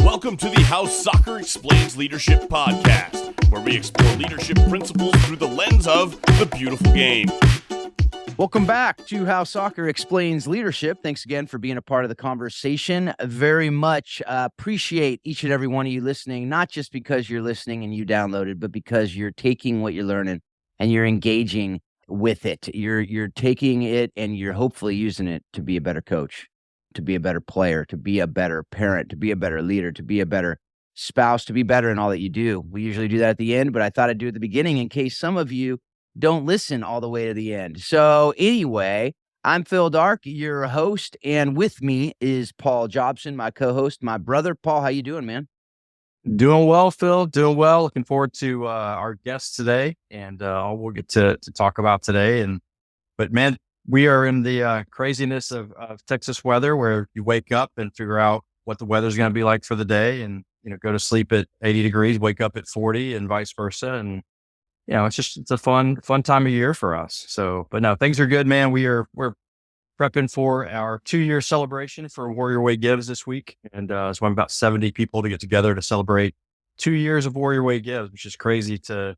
Welcome to the How Soccer Explains Leadership podcast, where we explore leadership principles through the lens of the beautiful game. Welcome back to How Soccer Explains Leadership. Thanks again for being a part of the conversation. Very much appreciate each and every one of you listening, not just because you're listening and you downloaded, but because you're taking what you're learning and you're engaging with it. You're taking it and you're hopefully using it to be a better coach, to be a better player, to be a better parent, to be a better leader, to be a better spouse, to be better in all that you do. We usually do that at the end, but I thought I'd do it at the beginning in case some of you don't listen all the way to the end. So anyway, I'm Phil Dark, your host, and with me is Paul Jobson, my co-host, my brother. Paul, how you doing, man? Doing well, Phil. Doing well. Looking forward to our guest today and all we'll get to talk about today. But man, we are in the craziness of Texas weather, where you wake up and figure out what the weather's going to be like for the day, and go to sleep at 80 degrees, wake up at 40, and vice versa. And it's a fun time of year for us. So, but no, things are good, man. We're prepping for our 2-year celebration for Warrior Way Gives this week. And so I'm about 70 people to get together to celebrate 2 years of Warrior Way Gives, which is crazy to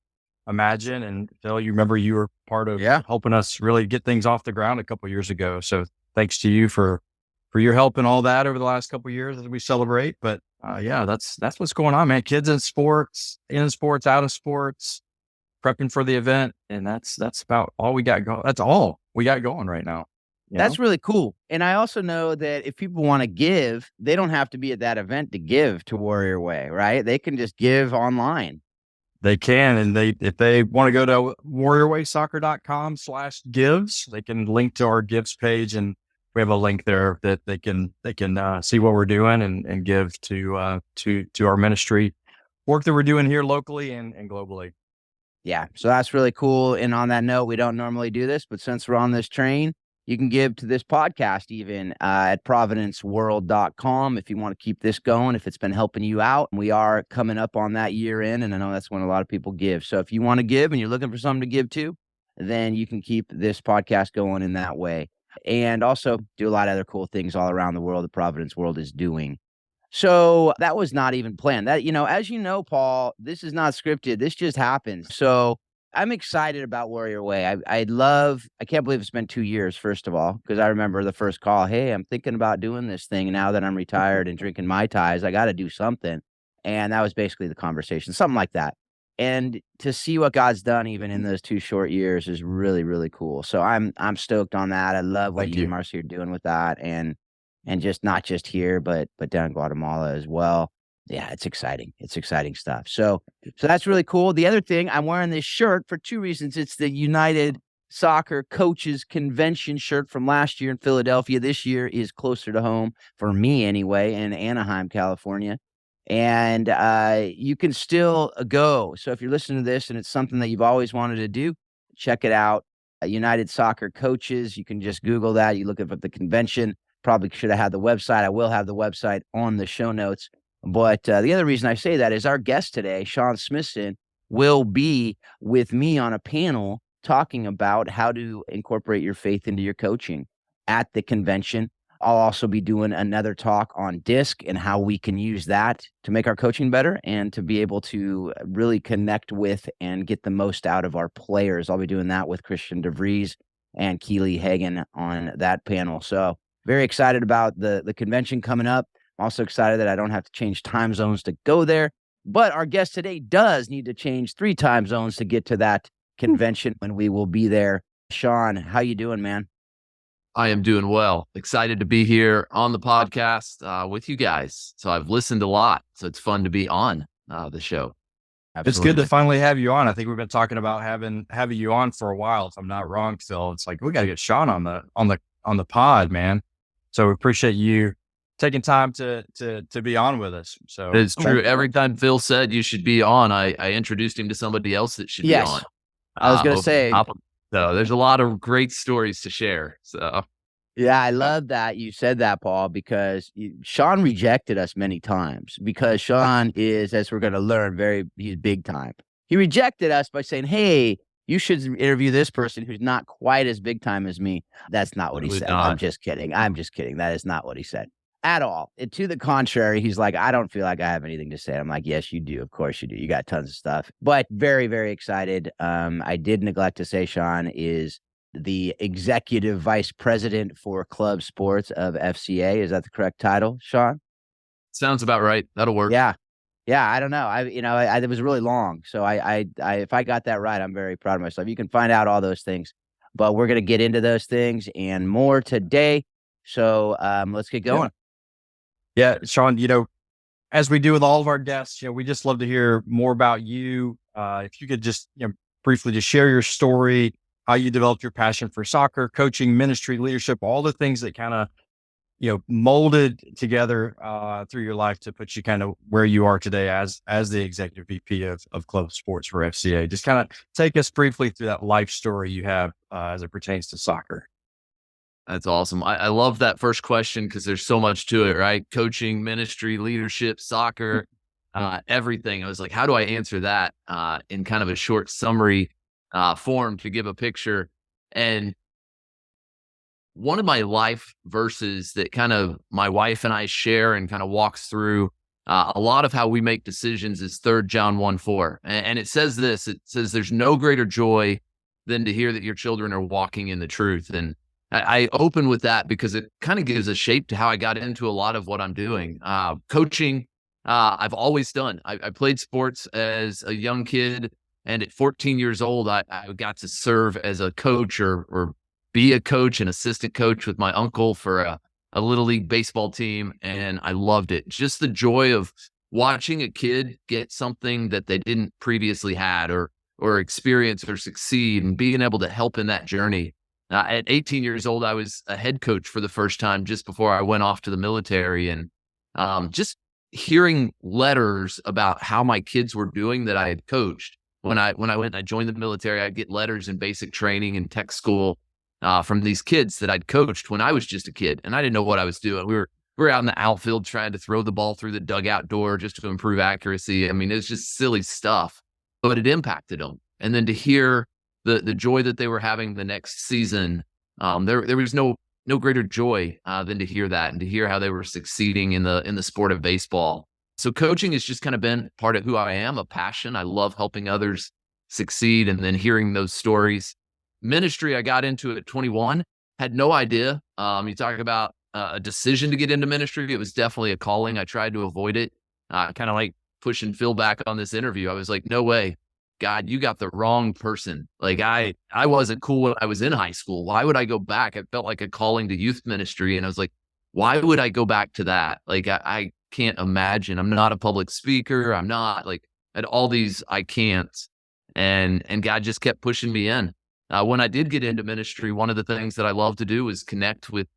imagine. And Phil, you remember you were part of helping us really get things off the ground a couple of years ago. So thanks to you for your help and all that over the last couple of years as we celebrate. But that's what's going on, man. Kids in sports, out of sports, prepping for the event. And that's about all we got going. That's all we got going right now. That's really cool. And I also know that if people want to give, they don't have to be at that event to give to Warrior Way, right? They can just give online. They can. And if they want to go to warriorwaysoccer.com/gives, they can link to our gives page. And we have a link there that they can see what we're doing and give to our ministry work that we're doing here locally and globally. Yeah. So that's really cool. And on that note, we don't normally do this, but since we're on this train, you can give to this podcast even at providenceworld.com if you want to keep this going, if it's been helping you out. We are coming up on that year end, and I know that's when a lot of people give. So if you want to give and you're looking for something to give to, then you can keep this podcast going in that way. And also do a lot of other cool things all around the world that Providence World is doing. So that was not even planned. That, as you know, Paul, this is not scripted. This just happens. So I'm excited about Warrior Way. I can't believe it's been 2 years, first of all, because I remember the first call. Hey, I'm thinking about doing this thing now that I'm retired and drinking Mai Tais. I got to do something. And that was basically the conversation, something like that. And to see what God's done even in those 2 short years is really, really cool. So I'm stoked on that. I love what you and Marcy are doing with that. And just not just here, but down in Guatemala as well. Yeah, it's exciting. It's exciting stuff. So that's really cool. The other thing, I'm wearing this shirt for 2 reasons. It's the United Soccer Coaches Convention shirt from last year in Philadelphia. This year is closer to home, for me anyway, in Anaheim, California. And you can still go. So if you're listening to this and it's something that you've always wanted to do, check it out. United Soccer Coaches. You can just Google that. You look up at the convention. Probably should have had the website. I will have the website on the show notes. But the other reason I say that is our guest today, Shaun Smithson, will be with me on a panel talking about how to incorporate your faith into your coaching at the convention. I'll also be doing another talk on DISC and how we can use that to make our coaching better and to be able to really connect with and get the most out of our players. I'll be doing that with Christian DeVries and Keely Hagan on that panel. So very excited about the convention coming up. Also excited that I don't have to change time zones to go there. But our guest today does need to change 3 time zones to get to that convention when we will be there. Shaun, how you doing, man? I am doing well. Excited to be here on the podcast with you guys. So I've listened a lot. So it's fun to be on the show. Absolutely. It's good to finally have you on. I think we've been talking about having you on for a while, if I'm not wrong, Phil. It's like we got to get Shaun on the pod, man. So we appreciate you taking time to be on with us. So it's true. Every time Phil said you should be on, I introduced him to somebody else that should be on. I was going to say. So there's a lot of great stories to share. So yeah, I love that you said that, Paul, because Shaun rejected us many times because Shaun is, as we're going to learn, he's big time. He rejected us by saying, hey, you should interview this person who's not quite as big time as me. That's not what he said. I'm just kidding. That is not what he said. at all. To the contrary, he's like, I don't feel like I have anything to say. I'm like, yes, you do. Of course you do. You got tons of stuff. But very, very excited. I did neglect to say Shaun is the executive vice president for club sports of FCA. Is that the correct title, Shaun? Sounds about right. That'll work. Yeah. Yeah, I don't know. It was really long. So I if I got that right, I'm very proud of myself. You can find out all those things, but we're going to get into those things and more today. So let's get going. Yeah, Shaun, as we do with all of our guests, we just love to hear more about you. If you could just, briefly just share your story, how you developed your passion for soccer, coaching, ministry, leadership, all the things that kind of, molded together through your life to put you kind of where you are today as the executive VP of club sports for FCA. Just kind of take us briefly through that life story you have as it pertains to soccer. That's awesome. I love that first question because there's so much to it, right? Coaching, ministry, leadership, soccer, everything. I was like, how do I answer that in kind of a short summary form to give a picture? And one of my life verses that kind of my wife and I share and kind of walks through a lot of how we make decisions is 3 John 1:4. And it says this, it says, there's no greater joy than to hear that your children are walking in the truth. And I open with that because it kind of gives a shape to how I got into a lot of what I'm doing. Coaching, I've always done. I played sports as a young kid. And at 14 years old, I got to serve as a coach or be a coach, an assistant coach with my uncle for a little league baseball team. And I loved it. Just the joy of watching a kid get something that they didn't previously had or experience or succeed and being able to help in that journey. At 18 years old, I was a head coach for the first time just before I went off to the military. And just hearing letters about how my kids were doing that I had coached. When I went and I joined the military, I'd get letters in basic training and tech school from these kids that I'd coached when I was just a kid, and I didn't know what I was doing. We were out in the outfield trying to throw the ball through the dugout door just to improve accuracy. I mean, it was just silly stuff, but it impacted them. And then to hear the joy that they were having the next season, there was no greater joy than to hear that and to hear how they were succeeding in the sport of baseball. So coaching has just kind of been part of who I am, a passion. I love helping others succeed and then hearing those stories. Ministry, I got into it at 21, had no idea. You talk about a decision to get into ministry. It was definitely a calling. I tried to avoid it. Kind of like pushing Phil back on this interview. I was like, no way, God, you got the wrong person. Like I wasn't cool when I was in high school. Why would I go back? It felt like a calling to youth ministry. And I was like, why would I go back to that? Like, I can't imagine. I'm not a public speaker. I'm not like at all these I can't. And God just kept pushing me in. When I did get into ministry, one of the things that I love to do was connect with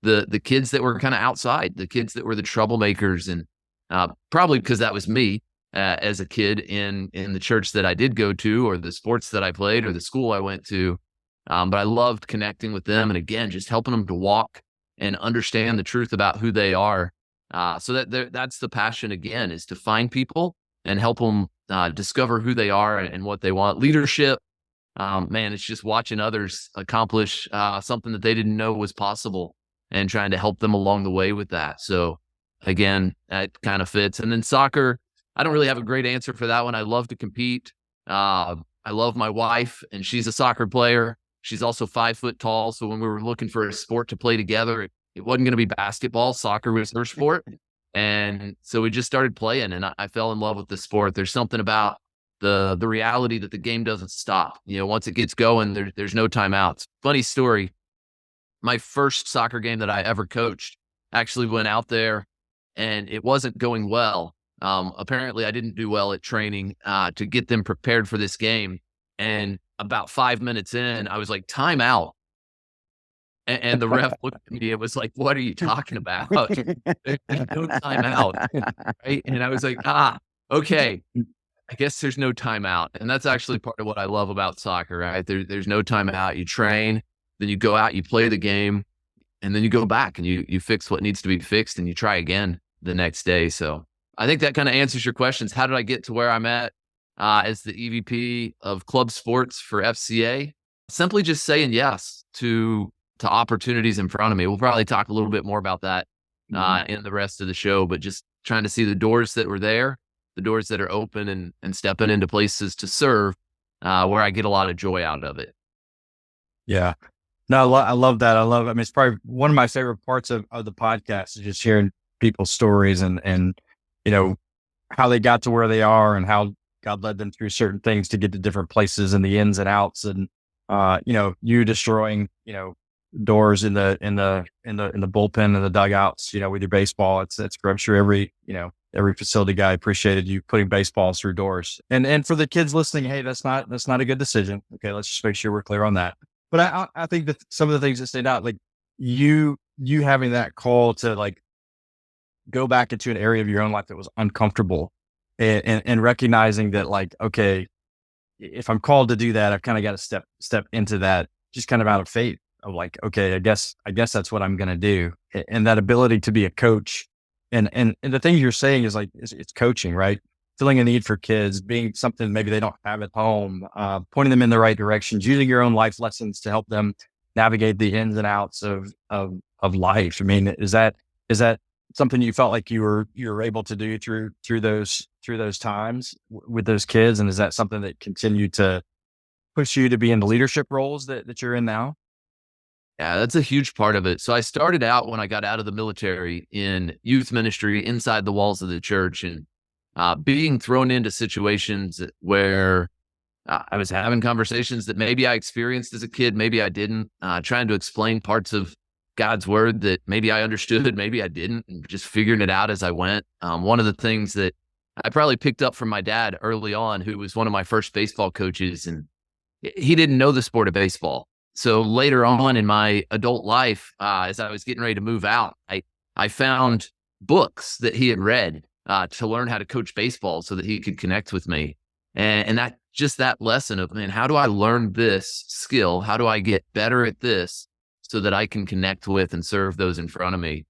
the kids that were kind of outside, the kids that were the troublemakers. And probably because that was me as a kid in the church that I did go to, or the sports that I played, or the school I went to. But I loved connecting with them. And again, just helping them to walk and understand the truth about who they are. So that's the passion, again, is to find people and help them discover who they are and what they want. Leadership, man, it's just watching others accomplish something that they didn't know was possible and trying to help them along the way with that. So again, that kind of fits. And then soccer, I don't really have a great answer for that one. I love to compete. I love my wife, and she's a soccer player. She's also 5 foot tall. So when we were looking for a sport to play together, it wasn't going to be basketball. Soccer was her sport. And so we just started playing, and I fell in love with the sport. There's something about the reality that the game doesn't stop. Once it gets going, there's no timeouts. Funny story. My first soccer game that I ever coached actually went out there, and it wasn't going well. Apparently I didn't do well at training to get them prepared for this game. And about 5 minutes in, I was like, time out. And the ref looked at me and was like, what are you talking about? There's no timeout. Right? And I was like, okay, I guess there's no timeout. And that's actually part of what I love about soccer, right? There's no timeout. You train, then you go out, you play the game, and then you go back and you fix what needs to be fixed, and you try again the next day. So I think that kind of answers your questions. How did I get to where I'm at as the EVP of club sports for FCA? Simply just saying yes to opportunities in front of me. We'll probably talk a little bit more about that in the rest of the show, but just trying to see the doors that were there, the doors that are open, and stepping into places to serve where I get a lot of joy out of it. Yeah. No, I love that. I mean, it's probably one of my favorite parts of the podcast is just hearing people's stories and, you know, how they got to where they are and how God led them through certain things to get to different places and the ins and outs. And, you know, you destroying, you know, doors in the bullpen and the dugouts, you know, with your baseball. It's I'm sure every facility guy appreciated you putting baseballs through doors. And for the kids listening, hey, that's not a good decision. Okay. Let's just make sure we're clear on that. But I think that some of the things that stand out, like you having that call to like go back into an area of your own life that was uncomfortable and recognizing that like, okay, if I'm called to do that, I've kind of got to step into that just kind of out of faith of like, okay, I guess that's what I'm going to do. And that ability to be a coach and the things you're saying is like, it's coaching, right? Filling a need for kids, being something maybe they don't have at home, pointing them in the right directions, using your own life lessons to help them navigate the ins and outs of life. I mean, is that something you felt like you were able to do through those times with those kids? And is that something that continued to push you to be in the leadership roles that you're in now? Yeah, that's a huge part of it. So I started out when I got out of the military in youth ministry inside the walls of the church, and being thrown into situations where I was having conversations that maybe I experienced as a kid, maybe I didn't, trying to explain parts of God's word that maybe I understood, maybe I didn't, and just figuring it out as I went. One of the things that I probably picked up from my dad early on, who was one of my first baseball coaches, and he didn't know the sport of baseball. So later on in my adult life, as I was getting ready to move out, I found books that he had read to learn how to coach baseball so that he could connect with me. And that just that lesson of, man, how do I learn this skill? How do I get better at this so that I can connect with and serve those in front of me?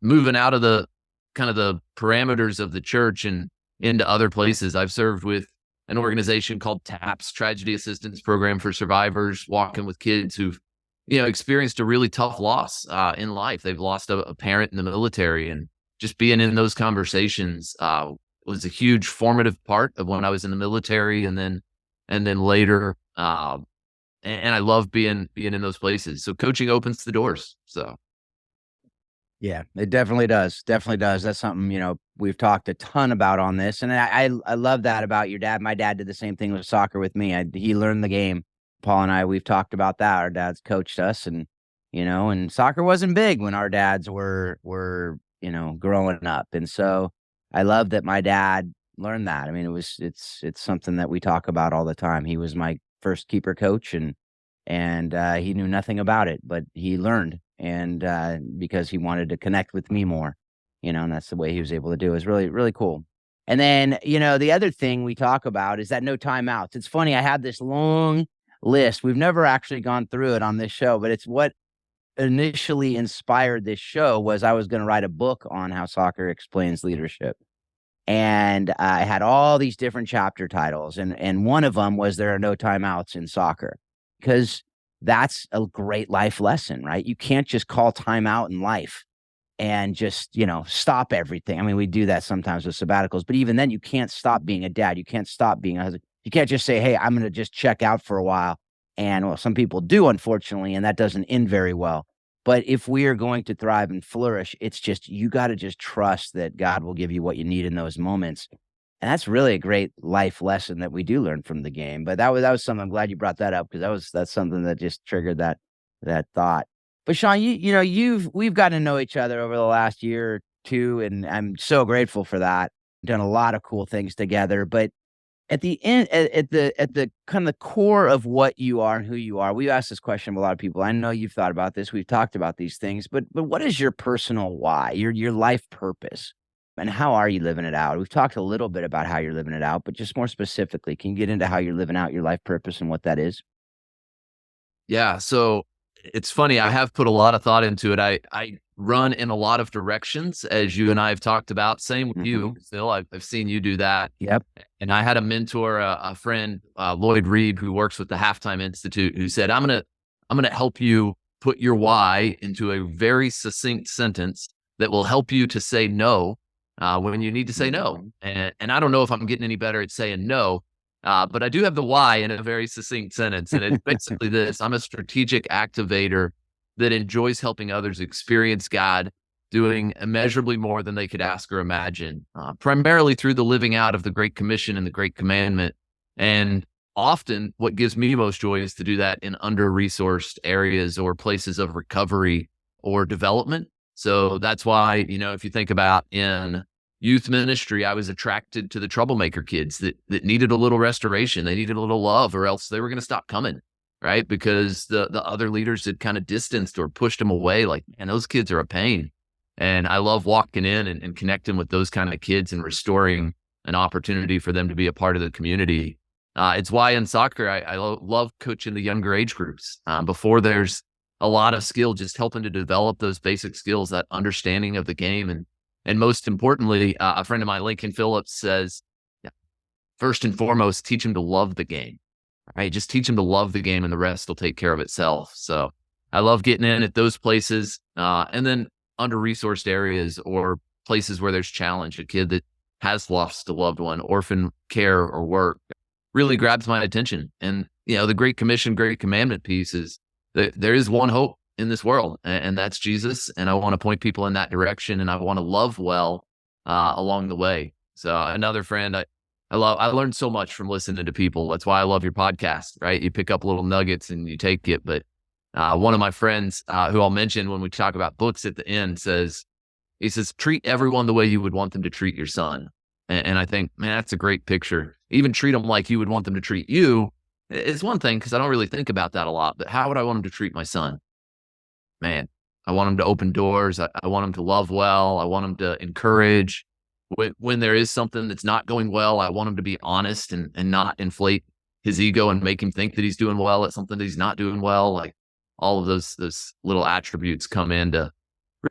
Moving out of the kind of the parameters of the church and into other places, I've served with an organization called TAPS, Tragedy Assistance Program for Survivors, walking with kids who've, experienced a really tough loss in life. They've lost a parent in the military, and just being in those conversations was a huge formative part of when I was in the military, and then later. And I love being in those places. So coaching opens the doors. So. Yeah, it definitely does. Definitely does. That's something, we've talked a ton about on this. And I love that about your dad. My dad did the same thing with soccer with me. He learned the game. Paul and I, we've talked about that. Our dads coached us, and, and soccer wasn't big when our dads were growing up. And so I love that my dad learned that. I mean, it's something that we talk about all the time. He was my first keeper coach, and he knew nothing about it, but he learned. And because he wanted to connect with me more, and that's the way he was able to do it. It was really, really cool. And then, the other thing we talk about is that no timeouts. It's funny, I have this long list. We've never actually gone through it on this show, but it's what initially inspired this show. Was I was going to write a book on how soccer explains leadership. And I had all these different chapter titles. And one of them was there are no timeouts in soccer, because that's a great life lesson, right? You can't just call time out in life and just, stop everything. I mean, we do that sometimes with sabbaticals, but even then you can't stop being a dad. You can't stop being a husband. You can't just say, hey, I'm going to just check out for a while. And well, some people do, unfortunately, and that doesn't end very well. But if we are going to thrive and flourish, it's just, you got to just trust that God will give you what you need in those moments. And that's really a great life lesson that we do learn from the game. But that was something, I'm glad you brought that up, because that's something that just triggered that thought. But Shaun, we've gotten to know each other over the last year or two, and I'm so grateful for that. Done a lot of cool things together. But at the end, at the kind of the core of what you are and who you are, we asked this question of a lot of people. I know you've thought about this. We've talked about these things, but what is your personal why, your life purpose? And how are you living it out? We've talked a little bit about how you're living it out, but just more specifically, can you get into how you're living out your life purpose and what that is? Yeah. So it's funny. I have put a lot of thought into it. I run in a lot of directions, as you and I have talked about. Same with you, Phil. I've seen you do that. Yep. And I had a mentor, a friend, Lloyd Reed, who works with the Halftime Institute, who said, I'm gonna help you put your why into a very succinct sentence that will help you to say no when you need to say no. And I don't know if I'm getting any better at saying no, but I do have the why in a very succinct sentence. And it's basically this: I'm a strategic activator that enjoys helping others experience God, doing immeasurably more than they could ask or imagine, primarily through the living out of the Great Commission and the Great Commandment. And often what gives me most joy is to do that in under-resourced areas or places of recovery or development. So that's why, if you think about in youth ministry, I was attracted to the troublemaker kids that needed a little restoration. They needed a little love, or else they were going to stop coming, right? Because the other leaders had kind of distanced or pushed them away. Like, man, those kids are a pain. And I love walking in and connecting with those kind of kids and restoring an opportunity for them to be a part of the community. It's why in soccer, I love coaching the younger age groups before there's a lot of skill, just helping to develop those basic skills, that understanding of the game. And most importantly, a friend of mine, Lincoln Phillips, says, first and foremost, teach them to love the game, right? Just teach them to love the game and the rest will take care of itself. So I love getting in at those places. And then under-resourced areas or places where there's challenge, a kid that has lost a loved one, orphan care or work, really grabs my attention. And, the Great Commission, Great Commandment piece is that there is one hope in this world, and that's Jesus. And I want to point people in that direction, and I want to love well along the way. So another friend, I learned so much from listening to people. That's why I love your podcast, right? You pick up little nuggets and you take it. But one of my friends who I'll mention when we talk about books at the end says, treat everyone the way you would want them to treat your son. And I think, man, that's a great picture. Even treat them like you would want them to treat you. It's one thing, because I don't really think about that a lot, but how would I want them to treat my son? Man, I want them to open doors. I want them to love well. I want them to encourage. When there is something that's not going well, I want him to be honest and not inflate his ego and make him think that he's doing well at something that he's not doing well. Like, all of those little attributes come into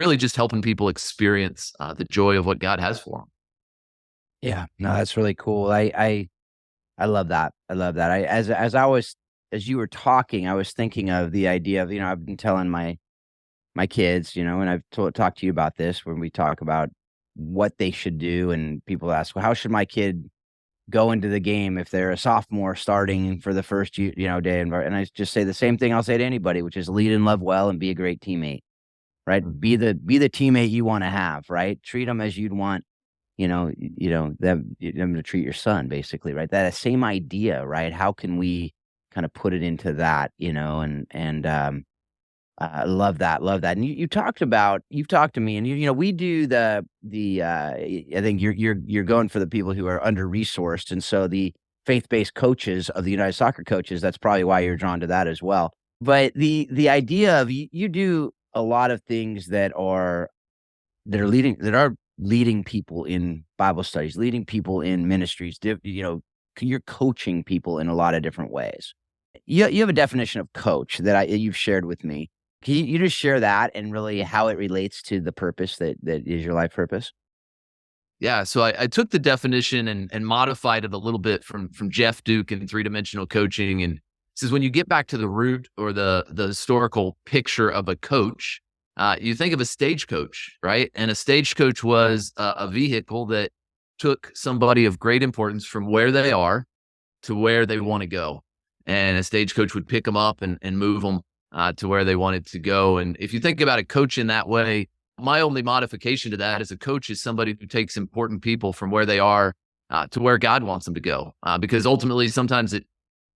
really just helping people experience the joy of what God has for them. Yeah, no, that's really cool. I love that. I love that. As you were talking, I was thinking of the idea of, I've been telling my kids, and I've talked to you about this when we talk about what they should do, and people ask, well, how should my kid go into the game if they're a sophomore starting for the first day? And I just say the same thing I'll say to anybody, which is lead and love well and be a great teammate, right? Be the teammate you want to have, right? Treat them as you'd want, them to treat your son, basically, right? That same idea, right? How can we kind of put it into that, I love that. And you've talked to me, and we do I think you're going for the people who are under-resourced. And so the faith-based coaches of the United Soccer Coaches, that's probably why you're drawn to that as well. But the idea of you do a lot of things that are leading people in Bible studies, leading people in ministries, you're coaching people in a lot of different ways. You have a definition of coach that you've shared with me. Can you just share that and really how it relates to the purpose that is your life purpose? Yeah, so I took the definition and modified it a little bit from Jeff Duke in three-dimensional coaching. And it says, when you get back to the root or the historical picture of a coach, you think of a stagecoach, right? And a stagecoach was a vehicle that took somebody of great importance from where they are to where they want to go. And a stagecoach would pick them up and move them to where they wanted to go. And if you think about a coach in that way, my only modification to that is a coach is somebody who takes important people from where they are to where God wants them to go. Because ultimately, sometimes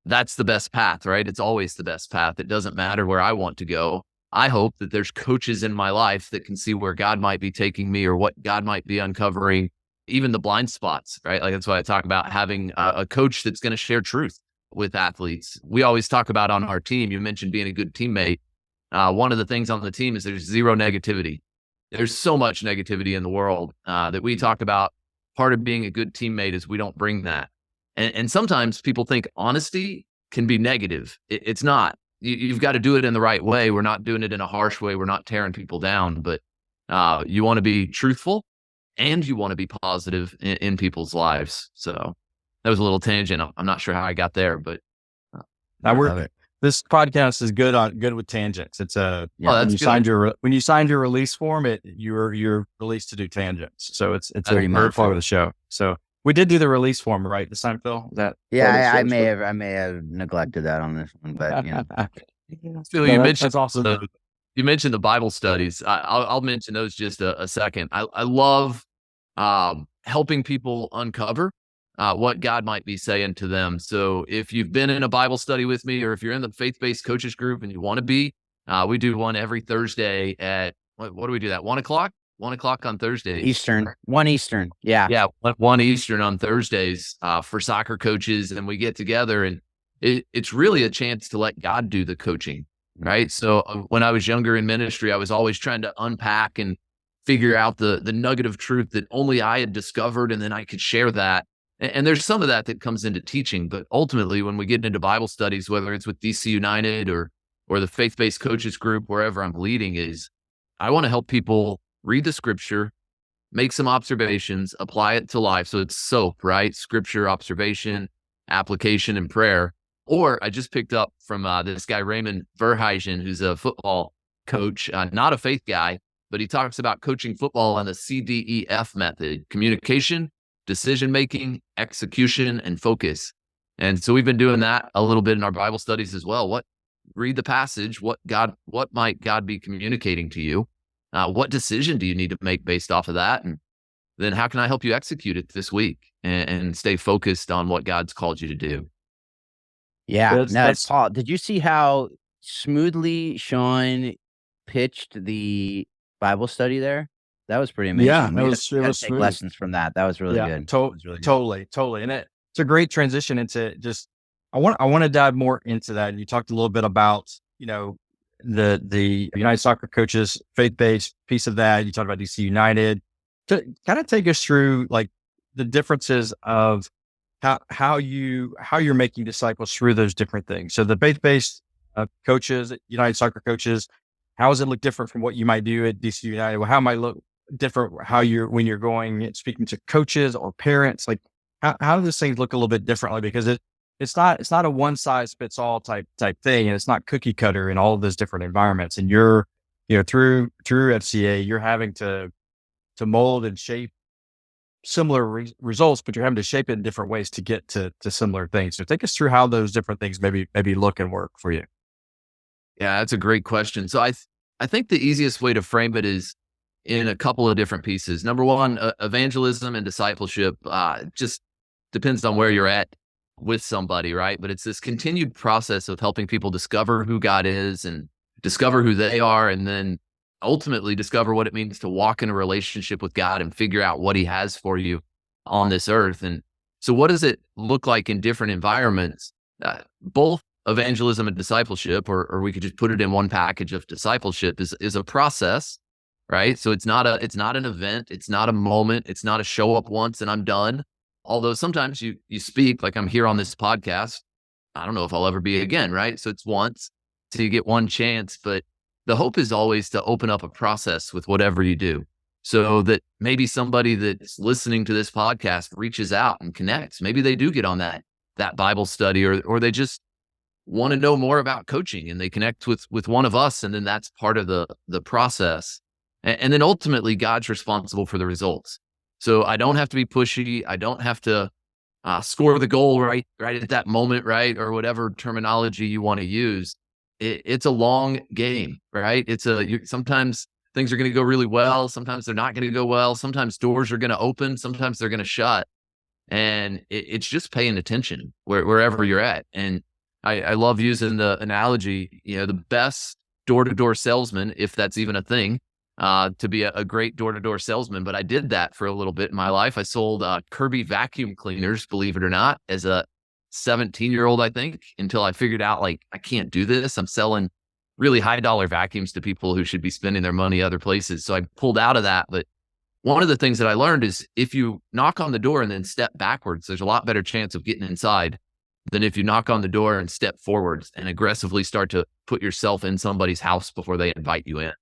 that's the best path, right? It's always the best path. It doesn't matter where I want to go. I hope that there's coaches in my life that can see where God might be taking me or what God might be uncovering, even the blind spots, right? Like, that's why I talk about having a coach that's going to share truth with athletes. We always talk about on our team, you mentioned being a good teammate. One of the things on the team is there's zero negativity. There's so much negativity in the world that we talk about. Part of being a good teammate is we don't bring that. And sometimes people think honesty can be negative. It's not. You've got to do it in the right way. We're not doing it in a harsh way. We're not tearing people down, but you want to be truthful and you want to be positive in people's lives. So that was a little tangent. I'm not sure how I got there, but this podcast is good with tangents. It's Oh, when that's you good. signed your release form, you're released to do tangents. So it's a Pretty very much. part of the show. So we did do the release form right this time, Phil. Is that Yeah, I may have neglected that on this one, but Phil, No, you that's awesome. you mentioned the Bible studies. I'll mention those just a second. I love helping people uncover what God might be saying to them. So if you've been in a Bible study with me, or if you're in the faith-based coaches group and you want to be, we do one every Thursday at, what do we do that? 1:00? 1:00 on Thursdays. Eastern, 1 Eastern. Yeah. Yeah, 1 Eastern on Thursdays for soccer coaches. And we get together, and it's really a chance to let God do the coaching, right? So when I was younger in ministry, I was always trying to unpack and figure out the nugget of truth that only I had discovered, and then I could share that. And there's some of that comes into teaching, but ultimately when we get into Bible studies, whether it's with DC United or the faith-based coaches group, wherever I'm leading, is I want to help people read the scripture, make some observations, apply it to life. So it's SOAP, right? Scripture, observation, application, and prayer. Or I just picked up from this guy, Raymond Verheyen, who's a football coach, not a faith guy, but he talks about coaching football on the CDEF method: communication, decision-making, execution, and focus. And so we've been doing that a little bit in our Bible studies as well. Read the passage, what might God be communicating to you? What decision do you need to make based off of that? And then how can I help you execute it this week and stay focused on what God's called you to do? Yeah. Paul, did you see how smoothly Shaun pitched the Bible study there? That was pretty amazing. Yeah, We it gotta was take smooth. lessons from that. That was really Yeah, good. That was really good. totally. And it's a great transition into just, I want to dive more into that. You talked a little bit about, the United Soccer Coaches faith-based piece of that. You talked about DC United. To kind of take us through like the differences of how you're making disciples through those different things. So the faith-based coaches, United Soccer Coaches, how does it look different from what you might do at DC United? Well, how might it look different when you're going and speaking to coaches or parents? Like how do these things look a little bit differently? Because it's not a one size fits all type thing, and it's not cookie cutter in all of those different environments. And you're, through FCA, you're having to mold and shape similar results, but you're having to shape it in different ways to get to similar things. So take us through how those different things maybe look and work for you. Yeah, that's a great question. So I think the easiest way to frame it is in a couple of different pieces. Number one, evangelism and discipleship just depends on where you're at with somebody, right? But it's this continued process of helping people discover who God is and discover who they are, and then ultimately discover what it means to walk in a relationship with God and figure out what He has for you on this earth. And so what does it look like in different environments? Both evangelism and discipleship, or we could just put it in one package of discipleship, is a process, right? So it's not an event, it's not a moment, it's not a show up once and I'm done. Although sometimes you speak, like I'm here on this podcast, I don't know if I'll ever be again, right? So it's once, so you get one chance, but the hope is always to open up a process with whatever you do, so that maybe somebody that's listening to this podcast reaches out and connects. Maybe they do get on that Bible study, or they just want to know more about coaching and they connect with one of us, and then that's part of the process. And then ultimately God's responsible for the results. So I don't have to be pushy. I don't have to score the goal right at that moment, right? Or whatever terminology you want to use. It's a long game, right? Sometimes things are going to go really well. Sometimes they're not going to go well. Sometimes doors are going to open. Sometimes they're going to shut. And it's just paying attention wherever you're at. And I love using the analogy, the best door-to-door salesman, if that's even a thing, to be a great door-to-door salesman. But I did that for a little bit in my life. I sold Kirby vacuum cleaners, believe it or not, as a 17-year-old, I think, until I figured out, like, I can't do this. I'm selling really high dollar vacuums to people who should be spending their money other places. So I pulled out of that. But one of the things that I learned is if you knock on the door and then step backwards, there's a lot better chance of getting inside than if you knock on the door and step forwards and aggressively start to put yourself in somebody's house before they invite you in.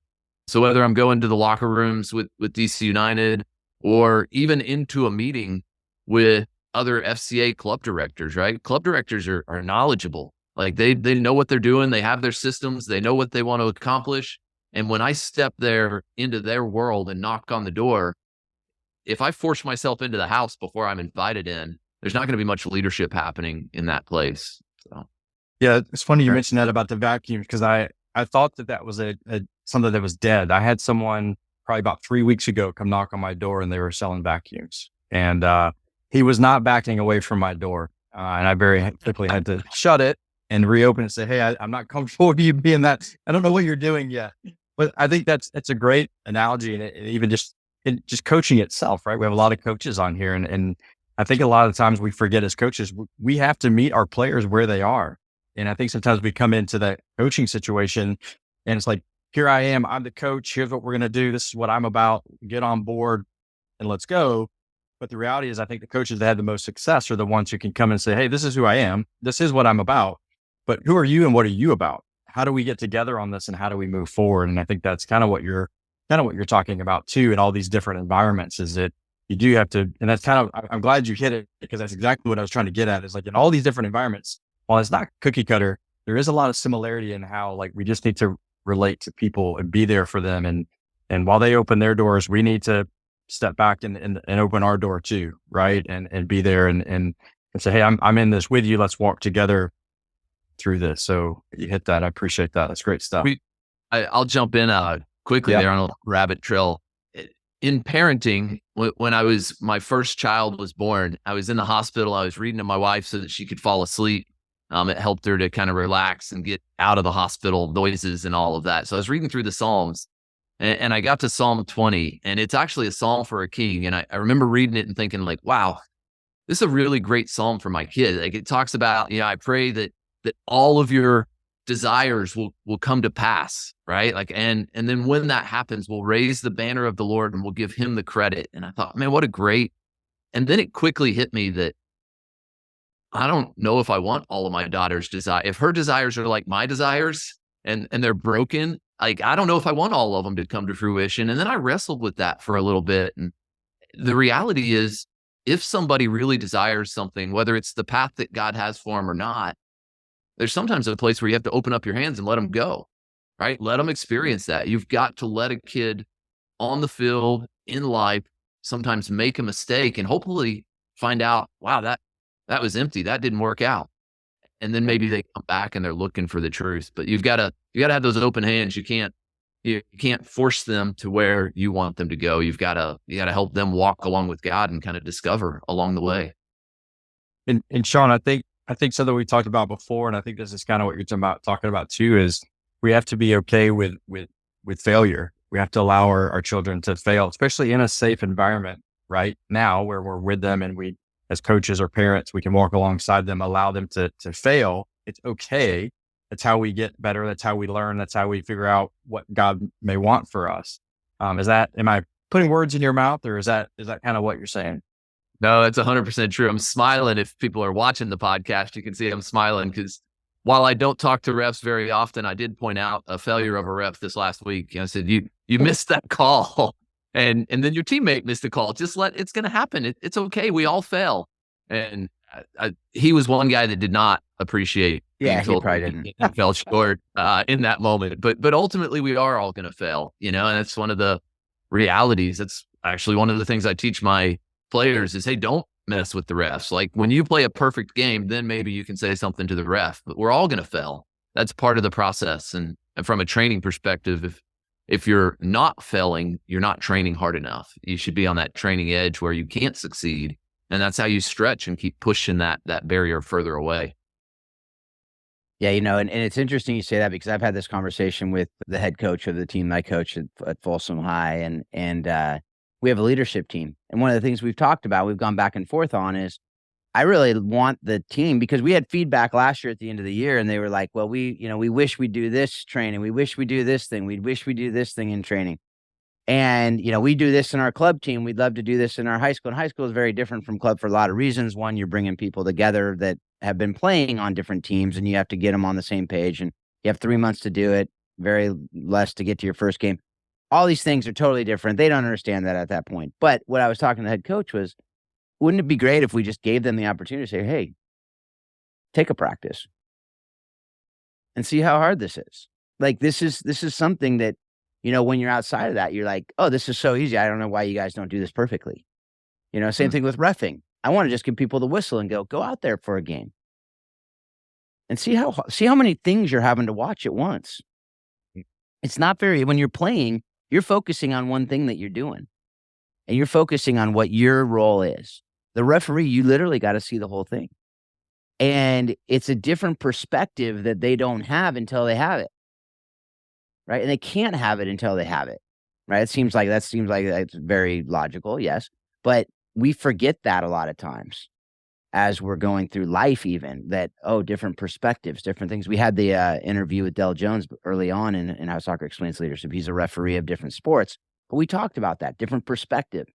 So whether I'm going to the locker rooms with DC United, or even into a meeting with other FCA club directors, right? Club directors are knowledgeable Like they know what they're doing. They have their systems. They know what they want to accomplish. And when I step there into their world and knock on the door, if I force myself into the house before I'm invited in, there's not going to be much leadership happening in that place. So, Yeah, it's funny you mentioned that about the vacuum, because I thought that was a something that was dead. I had someone probably about 3 weeks ago come knock on my door, and they were selling vacuums, and he was not backing away from my door, and I very quickly had to shut it and reopen and say, "Hey, I'm not comfortable with you being that. I don't know what you're doing yet." But I think that's a great analogy, and even just coaching itself, right? We have a lot of coaches on here, and I think a lot of times we forget as coaches, we have to meet our players where they are. And I think sometimes we come into that coaching situation and it's like, here I am, I'm the coach. Here's what we're going to do. This is what I'm about. Get on board and let's go. But the reality is, I think the coaches that had the most success are the ones who can come and say, hey, this is who I am. This is what I'm about. But who are you and what are you about? How do we get together on this and how do we move forward? And I think that's kind of what you're talking about too, in all these different environments, is that you do have to, and that's kind of, I'm glad you hit it, because that's exactly what I was trying to get at, is like in all these different environments, while it's not cookie cutter, there is a lot of similarity in how like we just need to relate to people and be there for them. And while they open their doors, we need to step back and open our door too, right? And be there and say, hey, I'm in this with you. Let's walk together through this. So you hit that. I appreciate that. That's great stuff. I'll jump in quickly there on a rabbit trail. In parenting, when my first child was born, I was in the hospital. I was reading to my wife so that she could fall asleep. It helped her to kind of relax and get out of the hospital noises and all of that. So I was reading through the Psalms and I got to Psalm 20, and it's actually a psalm for a king. And I remember reading it and thinking like, wow, this is a really great psalm for my kid. Like it talks about, I pray that all of your desires will come to pass, right? Like, and then when that happens, we'll raise the banner of the Lord and we'll give him the credit. And I thought, man, what a great, and then it quickly hit me that I don't know if I want all of my daughter's desire. If her desires are like my desires and they're broken, like, I don't know if I want all of them to come to fruition. And then I wrestled with that for a little bit. And the reality is, if somebody really desires something, whether it's the path that God has for them or not, there's sometimes a place where you have to open up your hands and let them go, right? Let them experience that. You've got to let a kid on the field, in life, sometimes make a mistake and hopefully find out, wow, that was empty. That didn't work out. And then maybe they come back and they're looking for the truth. But you've got to have those open hands. You can't force them to where you want them to go. You got to help them walk along with God and kind of discover along the way. And Shaun, I think something we talked about before, and I think this is kind of what you're talking about too, is we have to be okay with failure. We have to allow our children to fail, especially in a safe environment right now where we're with them, and we, as coaches or parents, we can walk alongside them, allow them to fail. It's okay. That's how we get better. That's how we learn. That's how we figure out what God may want for us. Am I putting words in your mouth, or is that kind of what you're saying? No, that's 100% true. I'm smiling. If people are watching the podcast, you can see I'm smiling because while I don't talk to refs very often, I did point out a failure of a ref this last week. I said, you missed that call. And then your teammate missed a call. It's going to happen. It's okay. We all fail. And he was one guy that did not appreciate. Yeah, he probably didn't. He fell short in that moment. But ultimately, we are all going to fail. And that's one of the realities. That's actually one of the things I teach my players is, hey, don't mess with the refs. Like when you play a perfect game, then maybe you can say something to the ref. But we're all going to fail. That's part of the process. And from a training perspective, if you're not failing, you're not training hard enough. You should be on that training edge where you can't succeed. And that's how you stretch and keep pushing that barrier further away. Yeah, and it's interesting you say that because I've had this conversation with the head coach of the team I coach at Folsom High, and we have a leadership team. And one of the things we've talked about, we've gone back and forth on, is I really want the team, because we had feedback last year at the end of the year, and they were like, well, we wish we do this training. We wish we do this thing. We wish we do this thing in training. And, we do this in our club team. We'd love to do this in our high school. And high school is very different from club for a lot of reasons. One, you're bringing people together that have been playing on different teams, and you have to get them on the same page, and you have 3 months to do it, very less to get to your first game. All these things are totally different. They don't understand that at that point. But what I was talking to the head coach was, wouldn't it be great if we just gave them the opportunity to say, hey, take a practice, and see how hard this is. Like, this is something that, when you're outside of that, you're like, oh, this is so easy. I don't know why you guys don't do this perfectly. Same thing with reffing. I want to just give people the whistle and go out there for a game and see how many things you're having to watch at once. It's not when you're playing, you're focusing on one thing that you're doing, and you're focusing on what your role is. The referee, you literally got to see the whole thing. And it's a different perspective that they don't have until they have it. Right. And they can't have it until they have it. Right. It seems like that's very logical. Yes. But we forget that a lot of times as we're going through life, even that, different perspectives, different things. We had the interview with Del Jones early on in How Soccer Explains Leadership. He's a referee of different sports, but we talked about that different perspective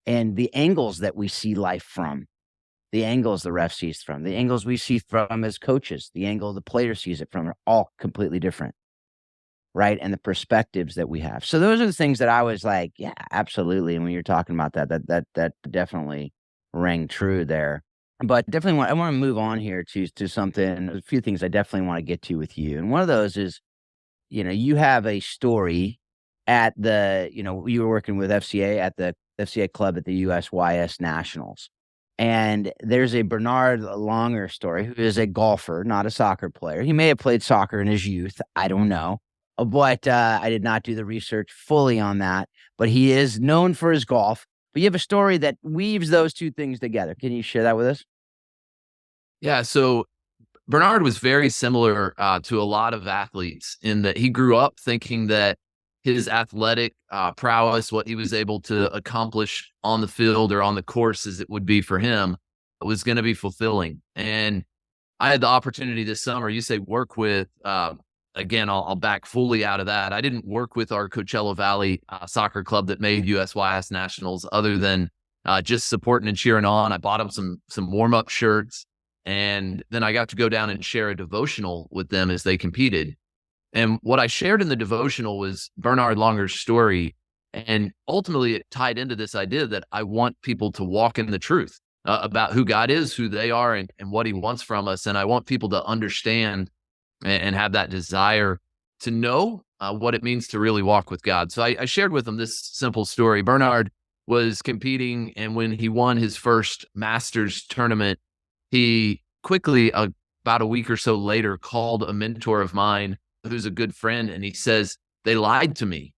and the angles that we see life from, the angles the ref sees from, the angles we see from as coaches, the angle the player sees it from are all completely different. Right. And the perspectives that we have. So those are the things that I was like, yeah, absolutely. And when you're talking about that definitely rang true there. But definitely I want to move on here to something, a few things I definitely want to get to with you. And one of those is, you have a story at you were working with FCA at the FCA club at the USYS Nationals. And there's a Bernard Longer story, who is a golfer, not a soccer player. He may have played soccer in his youth. I don't know. But I did not do the research fully on that. But he is known for his golf. But you have a story that weaves those two things together. Can you share that with us? Yeah. So Bernard was very similar to a lot of athletes in that he grew up thinking that his athletic prowess, what he was able to accomplish on the field or on the course as it would be for him, was going to be fulfilling. And I had the opportunity this summer, you say work with, again, I'll back fully out of that. I didn't work with our Coachella Valley soccer club that made USYS Nationals other than just supporting and cheering on. I bought them some warm-up shirts. And then I got to go down and share a devotional with them as they competed. And what I shared in the devotional was Bernard Longer's story. And ultimately, it tied into this idea that I want people to walk in the truth about who God is, who they are, and what he wants from us. And I want people to understand and have that desire to know what it means to really walk with God. So I shared with them this simple story. Bernard was competing, and when he won his first Masters tournament, he quickly, about a week or so later, called a mentor of mine who's a good friend, and he says, "They lied to me."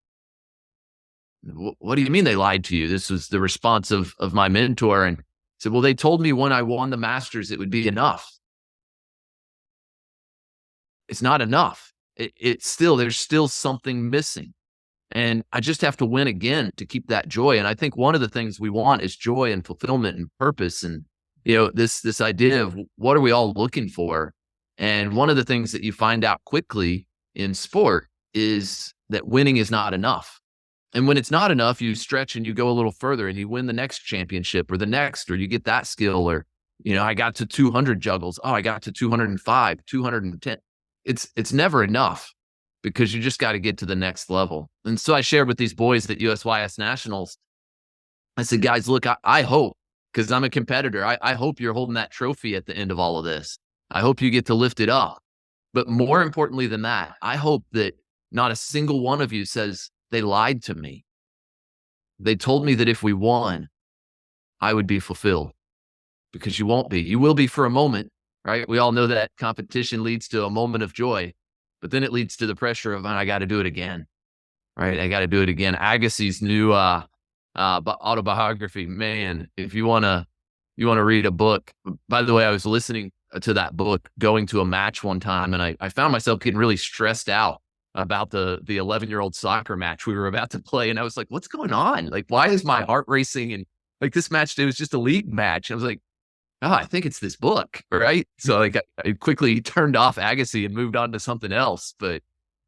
What do you mean they lied to you? This was the response of my mentor. And he said, "Well, they told me when I won the Masters, it would be enough." It's not enough. There's still something missing. And I just have to win again to keep that joy. And I think one of the things we want is joy and fulfillment and purpose. And, this idea of what are we all looking for? And one of the things that you find out quickly in sport is that winning is not enough. And when it's not enough, you stretch and you go a little further and you win the next championship or you get that skill, or, I got to 200 juggles. Oh, I got to 205, 210. It's never enough, because you just got to get to the next level. And so I shared with these boys at USYS Nationals. I said, guys, look, I hope, because I'm a competitor, I hope you're holding that trophy at the end of all of this. I hope you get to lift it up. But more importantly than that, I hope that not a single one of you says, they lied to me. They told me that if we won, I would be fulfilled. Because you won't be. You will be for a moment, right? We all know that competition leads to a moment of joy, but then it leads to the pressure of, I got to do it again, right? I got to do it again. Agassi's new autobiography, man, if you want to read a book. By the way, I was listening to that book going to a match one time, and I found myself getting really stressed out about the 11-year-old soccer match we were about to play. And I was like, what's going on? Like, why is my heart racing? And like, this match, it was just a league match. I was like, I think it's this book, right? So like, I quickly turned off Agassi and moved on to something else. But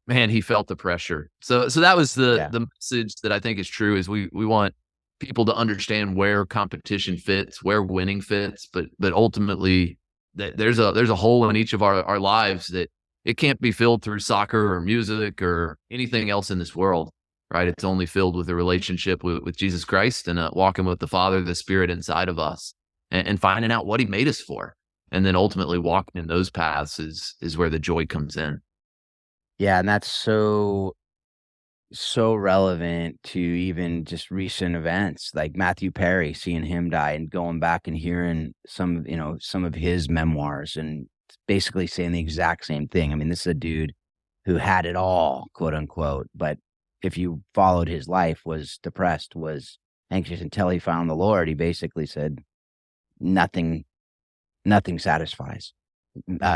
man, he felt the pressure. So that was the message that I think is true, is we want people to understand where competition fits, where winning fits, but ultimately that there's a hole in each of our lives that it can't be filled through soccer or music or anything else in this world, right? It's only filled with a relationship with Jesus Christ and walking with the Father, the Spirit inside of us, and finding out what he made us for. And then ultimately walking in those paths is where the joy comes in. Yeah, and that's so relevant to even just recent events like Matthew Perry, seeing him die and going back and hearing some of his memoirs and basically saying the exact same thing. I mean, this is a dude who had it all, quote unquote, but if you followed his life, was depressed, was anxious until he found the Lord. He basically said nothing satisfies.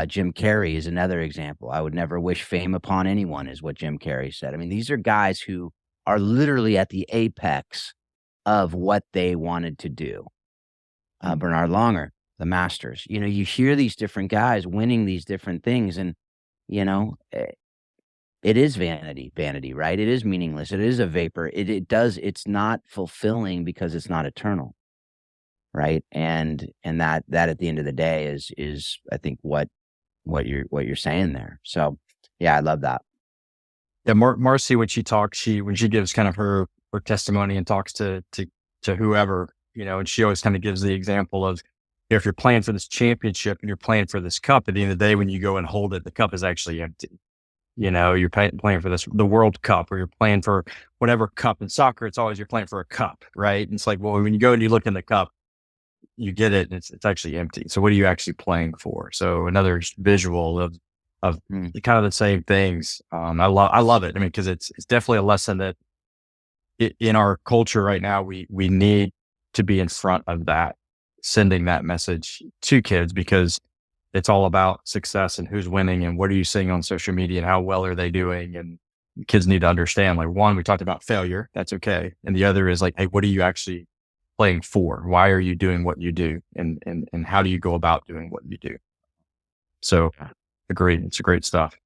Jim Carrey is another example. I would never wish fame upon anyone, is what Jim Carrey said. I mean, these are guys who are literally at the apex of what they wanted to do. Bernard Longer, the Masters. You hear these different guys winning these different things, and it is vanity, right? It is meaningless. It is a vapor. It's not fulfilling because it's not eternal. Right. And that at the end of the day is I think what you're saying there. So yeah, I love that. Yeah. Marcy, when she gives kind of her testimony and talks to whoever, and she always kind of gives the example of, if you're playing for this championship and you're playing for this cup, at the end of the day, when you go and hold it, the cup is actually empty. You're playing for the World Cup, or you're playing for whatever cup. In soccer, it's always you're playing for a cup, right? And it's like, well, when you go and you look in the cup, you get it, and it's actually empty. So what are you actually playing for? So another visual of kind of the same things. I love it. I mean, because it's definitely a lesson that in our culture right now, we need to be in front of that, sending that message to kids, because it's all about success and who's winning and what are you seeing on social media and how well are they doing. And kids need to understand, like, one, we talked about failure. That's okay. And the other is like, hey, what are you actually playing for? Why are you doing what you do? And how do you go about doing what you do? So agreed. It's great stuff.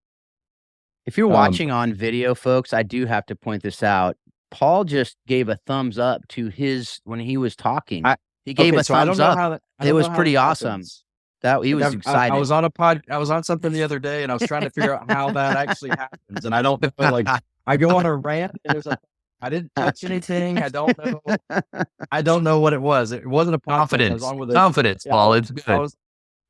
If you're watching on video, folks, I do have to point this out. Paul just gave a thumbs up to when he was talking. He gave a thumbs up. It was pretty awesome. That he was excited. I was on something the other day, and I was trying to figure out how that actually happens. And I don't know, like, I go on a rant, and I didn't touch anything. I don't know what it was. It wasn't a confidence. Paul. It's good.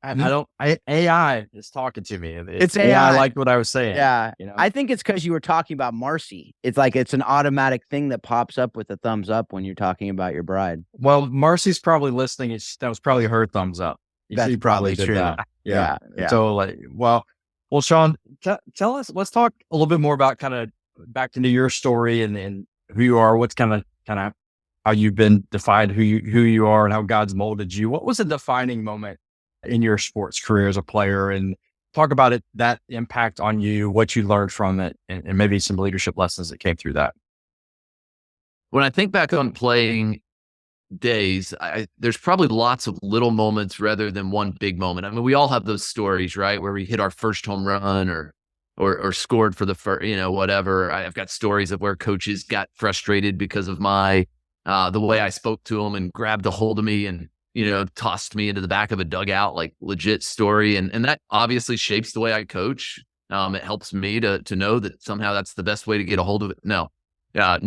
AI is talking to me. It's AI. I liked what I was saying. Yeah. I think it's because you were talking about Marcy. It's like, it's an automatic thing that pops up with a thumbs up when you're talking about your bride. Well, Marcy's probably listening. That was probably her thumbs up. That's probably true. Yeah. So well, Shaun, tell us, let's talk a little bit more about kind of back into your story and who you are, what's kind of how you've been defined, who you are and how God's molded you. What was a defining moment in your sports career as a player, and talk about it, that impact on you, what you learned from it, and maybe some leadership lessons that came through that. When I think back on playing days, there's probably lots of little moments rather than one big moment. I mean, we all have those stories, right, where we hit our first home run or scored for the first, whatever. I've got stories of where coaches got frustrated because of the way I spoke to them and grabbed a hold of me and tossed me into the back of a dugout, like legit story. And that obviously shapes the way I coach. It helps me to know that somehow that's the best way to get a hold of it. No, that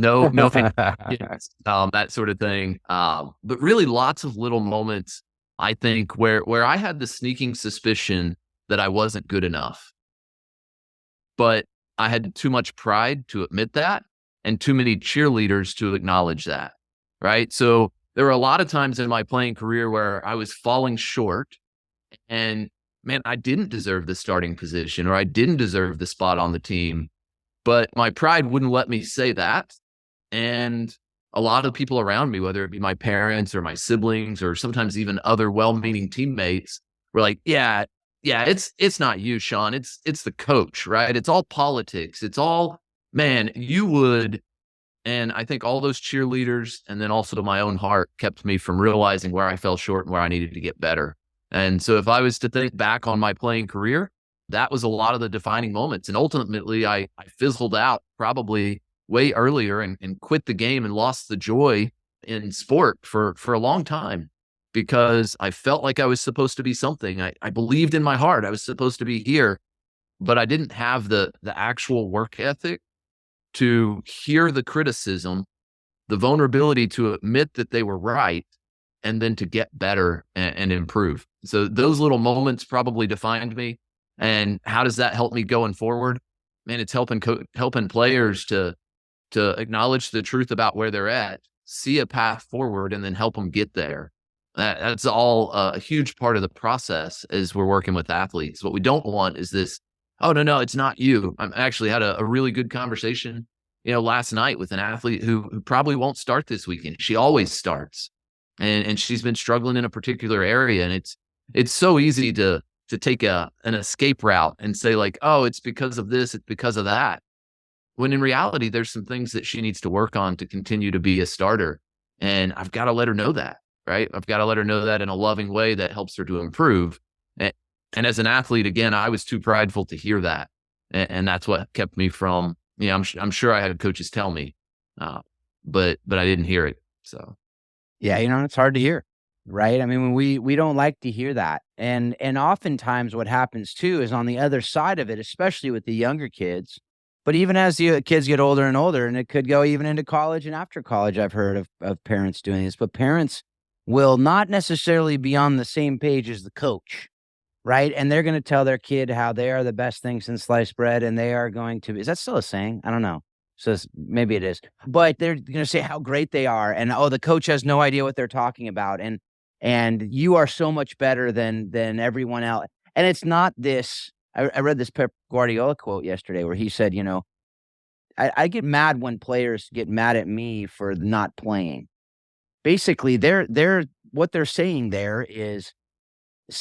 sort of thing. But really lots of little moments, I think, where I had the sneaking suspicion that I wasn't good enough, but I had too much pride to admit that and too many cheerleaders to acknowledge that. Right. So there were a lot of times in my playing career where I was falling short and, man, I didn't deserve the starting position or I didn't deserve the spot on the team, but my pride wouldn't let me say that. And a lot of people around me, whether it be my parents or my siblings or sometimes even other well-meaning teammates, were like, yeah, it's not you, Shaun. It's the coach, right? It's all politics. It's all, man, you would. And I think all those cheerleaders and then also my own heart kept me from realizing where I fell short and where I needed to get better. And so if I was to think back on my playing career, that was a lot of the defining moments. And ultimately, I fizzled out probably way earlier and quit the game and lost the joy in sport for a long time because I felt like I was supposed to be something. I believed in my heart I was supposed to be here, but I didn't have the actual work ethic to hear the criticism, the vulnerability to admit that they were right, and then to get better and improve. So those little moments probably defined me. And how does that help me going forward? man, it's helping players to acknowledge the truth about where they're at, see a path forward, and then help them get there. That's all a huge part of the process as we're working with athletes. What we don't want is this, oh, no, it's not you. I actually had a really good conversation, last night with an athlete who probably won't start this weekend. She always starts, and she's been struggling in a particular area. And it's so easy to take an escape route and say like, oh, it's because of this, it's because of that. When in reality, there's some things that she needs to work on to continue to be a starter. And I've got to let her know that, right? I've got to let her know that in a loving way that helps her to improve. And as an athlete, again, I was too prideful to hear that. And that's what kept me from, I'm sure I had coaches tell me, but I didn't hear it. So. Yeah. It's hard to hear, right? I mean, when we don't like to hear that. And oftentimes what happens too is on the other side of it, especially with the younger kids, but even as the kids get older and older, and it could go even into college and after college, I've heard of parents doing this, but parents will not necessarily be on the same page as the coach, right? And they're going to tell their kid how they are the best thing since sliced bread, and they are going to, is that still a saying? I don't know. So maybe it is, but they're going to say how great they are. And, oh, the coach has no idea what they're talking about. And you are so much better than everyone else. And it's not this, I read this Pep Guardiola quote yesterday where he said, I get mad when players get mad at me for not playing. Basically, what they're saying there is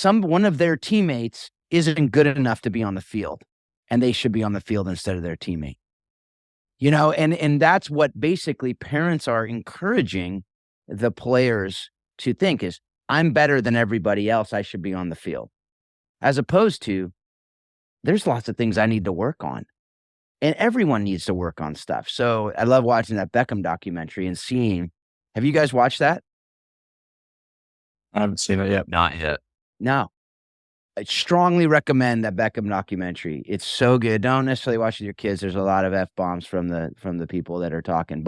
one of their teammates isn't good enough to be on the field, and they should be on the field instead of their teammate. And that's what basically parents are encouraging the players to think is, I'm better than everybody else, I should be on the field. As opposed to, there's lots of things I need to work on. And everyone needs to work on stuff. So I love watching that Beckham documentary and seeing, have you guys watched that? I haven't seen it yet. Not yet. No. I strongly recommend that Beckham documentary. It's so good. Don't necessarily watch it with your kids. There's a lot of F-bombs from the people that are talking,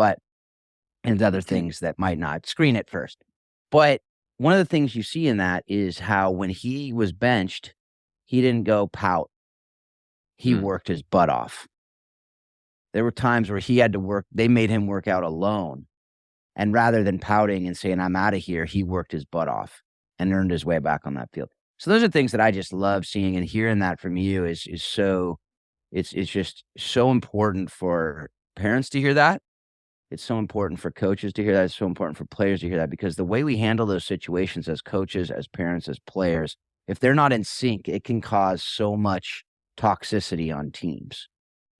and other things that might not. Screen it first. But one of the things you see in that is how when he was benched, he didn't go pout. He worked his butt off. There were times where he had to work. They made him work out alone. And rather than pouting and saying, I'm out of here, he worked his butt off and earned his way back on that field. So those are things that I just love seeing, and hearing that from you is so, it's just so important for parents to hear that. It's so important for coaches to hear that. It's so important for players to hear that, because the way we handle those situations as coaches, as parents, as players, if they're not in sync, it can cause so much toxicity on teams.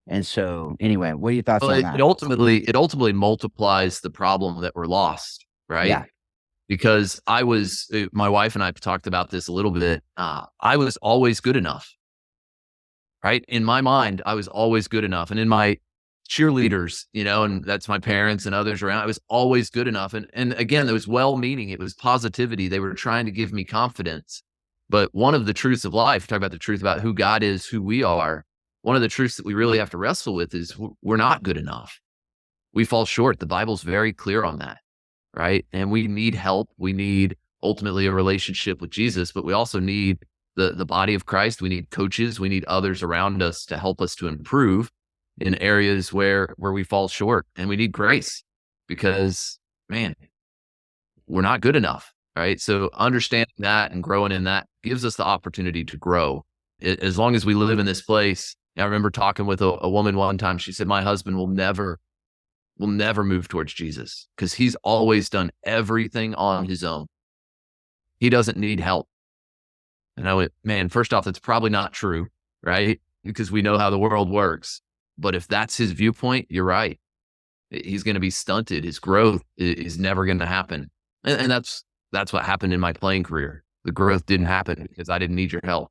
And so anyway, what are your thoughts on that? It ultimately multiplies the problem that we're lost, right? Yeah. Because my wife and I talked about this a little bit. I was always good enough, right? In my mind, I was always good enough. And in my cheerleaders, and that's my parents and others around, I was always good enough. And again, it was well-meaning. It was positivity. They were trying to give me confidence. But one of the truths of life, talk about the truth about who God is, who we are. One of the truths that we really have to wrestle with is we're not good enough. We fall short. The Bible's very clear on that, right? And we need help. We need ultimately a relationship with Jesus, but we also need the body of Christ. We need coaches. We need others around us to help us to improve in areas where we fall short. And we need grace because, man, we're not good enough, right? So understanding that and growing in that gives us the opportunity to grow. As long as we live in this place, I remember talking with a woman one time. She said, my husband will never move towards Jesus because he's always done everything on his own. He doesn't need help. And I went, man, first off, that's probably not true, right? Because we know how the world works. But if that's his viewpoint, you're right. He's going to be stunted. His growth is never going to happen. And that's what happened in my playing career. The growth didn't happen because I didn't need your help.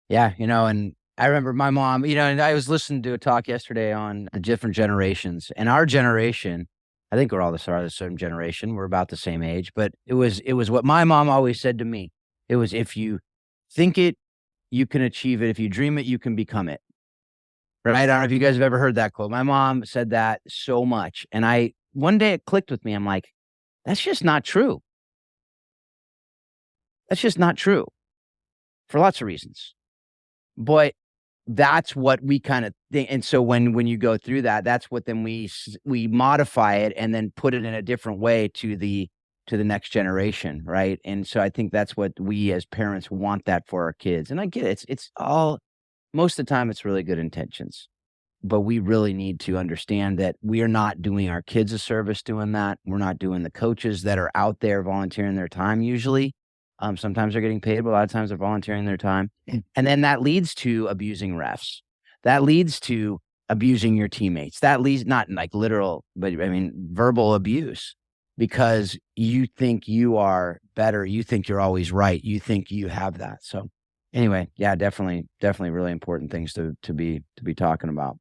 Yeah. And I remember my mom, and I was listening to a talk yesterday on the different generations, and our generation, I think we're all the same generation. We're about the same age, but it was what my mom always said to me. It was, if you think it, you can achieve it. If you dream it, you can become it. Right? I don't know if you guys have ever heard that quote. My mom said that so much. And one day it clicked with me. I'm like, that's just not true. That's just not true for lots of reasons. But that's what we kind of think. And so when you go through that, that's what then we modify it and then put it in a different way to the next generation, right? And so I think that's what we as parents want that for our kids. And I get it. It's all, most of the time it's really good intentions, but we really need to understand that we are not doing our kids a service doing that. We're not doing the coaches that are out there volunteering their time usually. Sometimes they're getting paid, but a lot of times they're volunteering their time. And then that leads to abusing refs. That leads to abusing your teammates. That leads, not like literal, but I mean, verbal abuse, because you think you are better. You think you're always right. You think you have that. So anyway, yeah, definitely really important things to be talking about.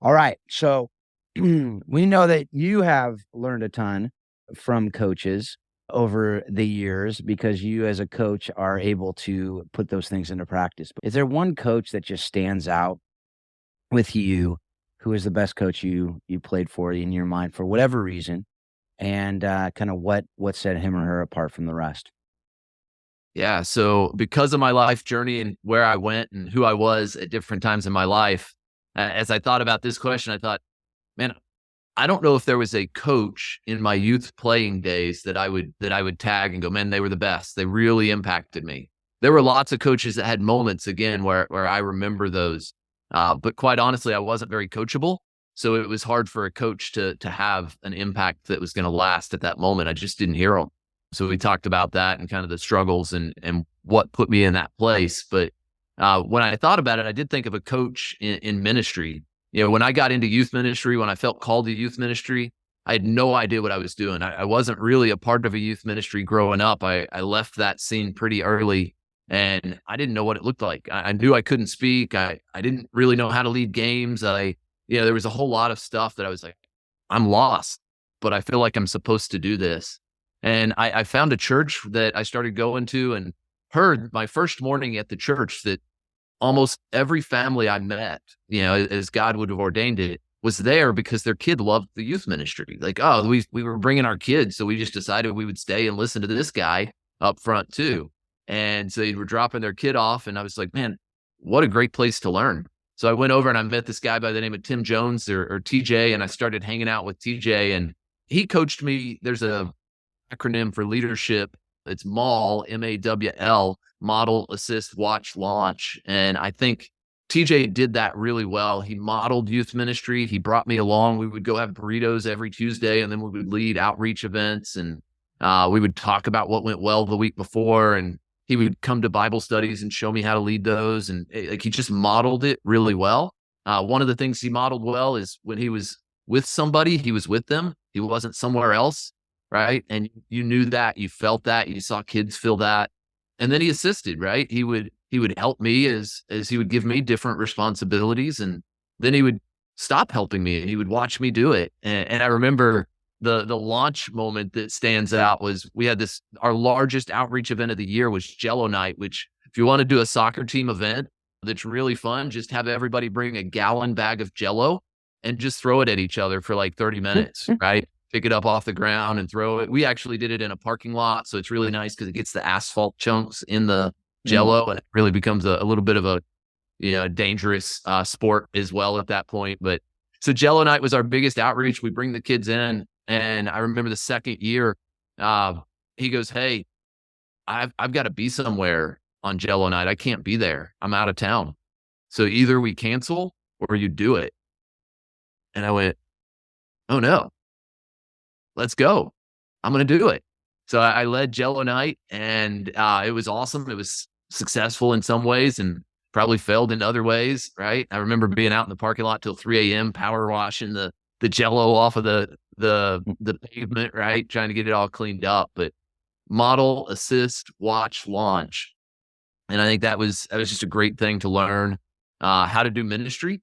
All right. So we know that you have learned a ton from coaches over the years because you as a coach are able to put those things into practice. Is there one coach that just stands out with you who is the best coach you played for in your mind for whatever reason, and kind of what set him or her apart from the rest? Yeah. So because of my life journey and where I went and who I was at different times in my life, as I thought about this question, I thought, man, I don't know if there was a coach in my youth playing days that I would tag and go, man, they were the best. They really impacted me. There were lots of coaches that had moments again where I remember those. But quite honestly, I wasn't very coachable. So it was hard for a coach to have an impact that was going to last at that moment. I just didn't hear them. So we talked about that and kind of the struggles and what put me in that place. But when I thought about it, I did think of a coach in ministry. You know, when I got into youth ministry, when I felt called to youth ministry, I had no idea what I was doing. I wasn't really a part of a youth ministry growing up. I left that scene pretty early and I didn't know what it looked like. I knew I couldn't speak. I didn't really know how to lead games. There was a whole lot of stuff that I was like, I'm lost, but I feel like I'm supposed to do this. And I found a church that I started going to and heard my first morning at the church that almost every family I met, as God would have ordained it, was there because their kid loved the youth ministry. Like, oh, we were bringing our kids, so we just decided we would stay and listen to this guy up front too. And so they were dropping their kid off, and I was like, man, what a great place to learn. So I went over and I met this guy by the name of Tim Jones or TJ, and I started hanging out with TJ, and he coached me. There's a acronym for leadership. It's MAWL, MAWL, model, assist, watch, launch. And I think TJ did that really well. He modeled youth ministry. He brought me along. We would go have burritos every Tuesday, and then we would lead outreach events, and we would talk about what went well the week before. And he would come to Bible studies and show me how to lead those. And he just modeled it really well. One of the things he modeled well is when he was with somebody, he was with them. He wasn't somewhere else. Right. And you knew that, you felt that, you saw kids feel that. And then he assisted, right? He would help me as he would give me different responsibilities. And then he would stop helping me and he would watch me do it. And I remember the launch moment that stands out was we had our largest outreach event of the year was Jell-O Night, which if you want to do a soccer team event that's really fun, just have everybody bring a gallon bag of Jell-O and just throw it at each other for like 30 minutes, right? Pick it up off the ground and throw it. We actually did it in a parking lot. So it's really nice because it gets the asphalt chunks in the Jell-O and it really becomes a little bit of a dangerous sport as well at that point. But so Jell-O Night was our biggest outreach. We bring the kids in, and I remember the second year, he goes, hey, I've got to be somewhere on Jell-O Night. I can't be there. I'm out of town. So either we cancel or you do it. And I went, oh no. Let's go. I'm going to do it. So I led Jell-O Night, and it was awesome. It was successful in some ways and probably failed in other ways, right? I remember being out in the parking lot till 3 a.m., power washing the Jell-O off of the pavement, right? Trying to get it all cleaned up. But model, assist, watch, launch. And I think that was just a great thing to learn how to do ministry.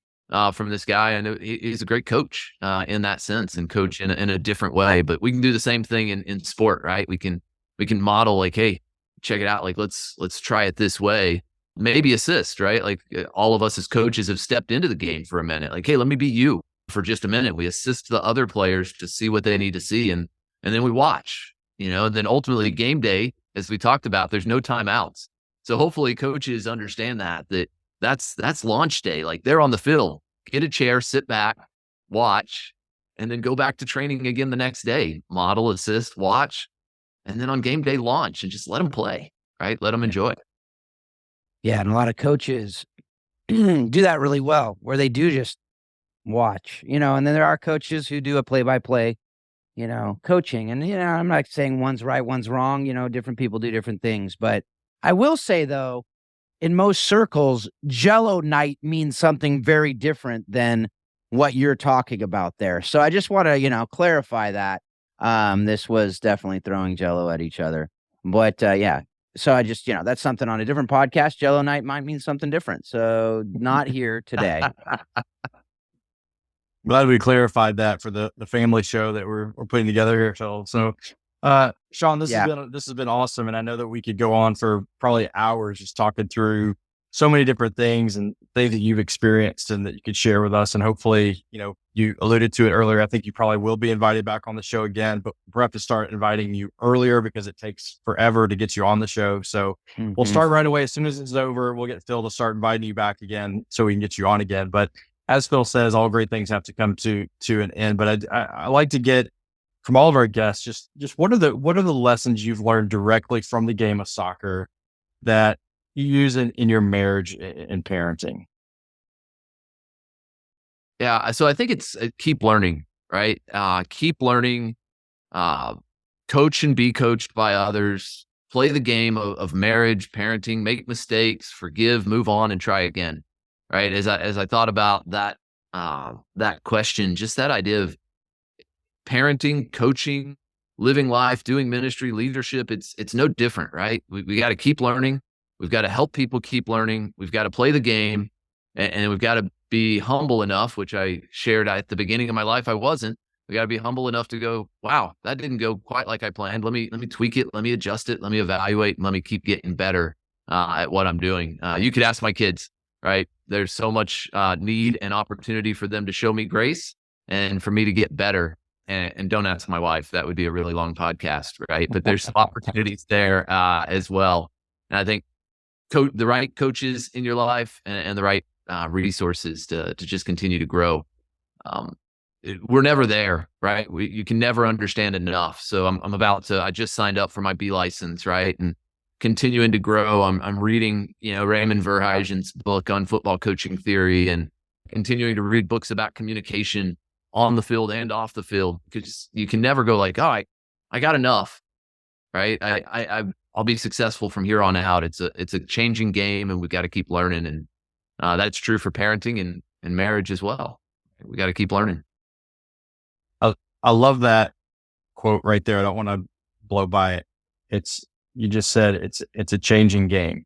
From this guy. I know he's a great coach in that sense and coach in a different way, but we can do the same thing in sport, right? We can model like, hey, check it out. Like, let's try it this way. Maybe assist, right? Like all of us as coaches have stepped into the game for a minute. Like, hey, let me be you for just a minute. We assist the other players to see what they need to see. And then we watch, and then ultimately game day, as we talked about, there's no timeouts. So hopefully coaches understand that that's launch day. Like they're on the field, get a chair, sit back, watch, and then go back to training again the next day, model, assist, watch, and then on game day launch and just let them play, right? Let them enjoy it. Yeah, and a lot of coaches do that really well, where they do just watch, and then there are coaches who do a play-by-play, coaching. And, I'm not saying one's right, one's wrong, different people do different things. But I will say, though, in most circles, Jell-O Night means something very different than what you're talking about there. So I just want to, clarify that. This was definitely throwing Jell-O at each other. But yeah, so I just, that's something on a different podcast. Jell-O Night might mean something different. So not here today. Glad we clarified that for the family show that we're putting together here. So, Shaun, this has been awesome, and I know that we could go on for probably hours just talking through so many different things and things that you've experienced and that you could share with us. And hopefully, you alluded to it earlier. I think you probably will be invited back on the show again, but we'll have to start inviting you earlier because it takes forever to get you on the show. So we'll start right away. As soon as it's over, we'll get Phil to start inviting you back again so we can get you on again. But as Phil says, all great things have to come to an end. But I like to get from all of our guests, just what are the lessons you've learned directly from the game of soccer that you use in your marriage and parenting? Yeah. So I think it's keep learning, right? Keep learning, coach and be coached by others, play the game of marriage, parenting, make mistakes, forgive, move on, and try again. Right. As I thought about that question, just that idea of parenting, coaching, living life, doing ministry, leadership, it's no different, right? We got to keep learning. We've got to help people keep learning. We've got to play the game, and we've got to be humble enough, which I shared at the beginning of my life. I wasn't. We got to be humble enough to go, wow, that didn't go quite like I planned. Let me tweak it. Let me adjust it. Let me evaluate. And let me keep getting better at what I'm doing. You could ask my kids. Right. There's so much need and opportunity for them to show me grace and for me to get better. And don't ask my wife. That would be a really long podcast. Right. But there's opportunities there as well. And I think the right coaches in your life and the right resources to just continue to grow. We're never there. Right. You can never understand enough. So I just signed up for my B license. Right. And continuing to grow. I'm reading, Raymond Verheijen's book on football coaching theory and continuing to read books about communication on the field and off the field, because you can never go like, oh, I got enough, right? I'll be successful from here on out. It's a changing game, and we've got to keep learning. And that's true for parenting and marriage as well. We got to keep learning. I love that quote right there. I don't want to blow by it. You just said it's a changing game,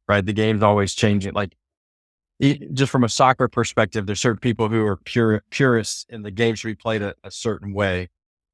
right? The game's always changing. Like just from a soccer perspective, there's certain people who are purists in the game should be played a certain way.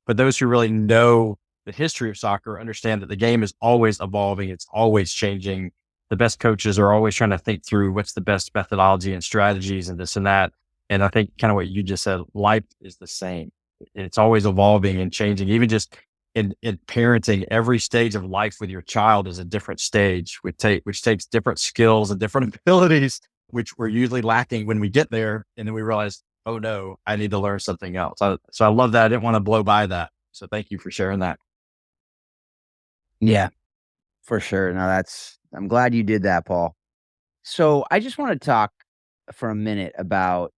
But those who really know the history of soccer understand that the game is always evolving. It's always changing. The best coaches are always trying to think through what's the best methodology and strategies and this and that. And I think kind of what you just said, life is the same. It's always evolving and changing. Even just in parenting, every stage of life with your child is a different stage, which takes different skills and different abilities, which we're usually lacking when we get there. And then we realize, oh no, I need to learn something else. So I love that. I didn't want to blow by that. So thank you for sharing that. Yeah, for sure. No, I'm glad you did that, Paul. So I just want to talk for a minute about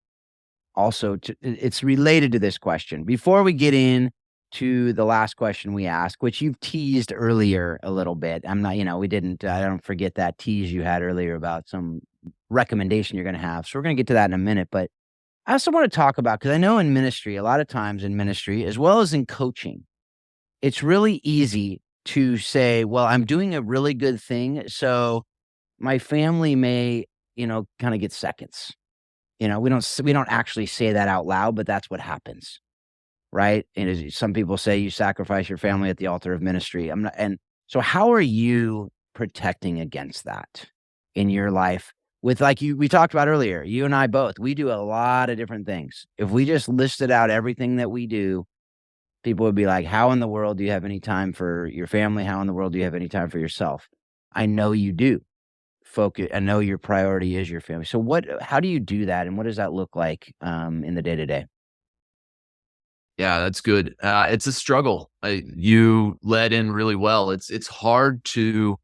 it's related to this question. Before we get in to the last question we asked, which you've teased earlier a little bit. I'm not, I don't forget that tease you had earlier about some recommendation you're going to have. So we're going to get to that in a minute. But I also want to talk about, because I know in ministry, a lot of times in ministry, as well as in coaching, it's really easy to say, well, I'm doing a really good thing, so my family may, kind of get seconds. We don't actually say that out loud, but that's what happens. Right. And as some people say, you sacrifice your family at the altar of ministry. And so how are you protecting against that in your life? With we talked about earlier, you and I both, we do a lot of different things. If we just listed out everything that we do, people would be like, how in the world do you have any time for your family? How in the world do you have any time for yourself? I know you do. focus. I know your priority is your family. So how do you do that? And what does that look like in the day to day? Yeah, that's good. It's a struggle. You led in really well. It's hard to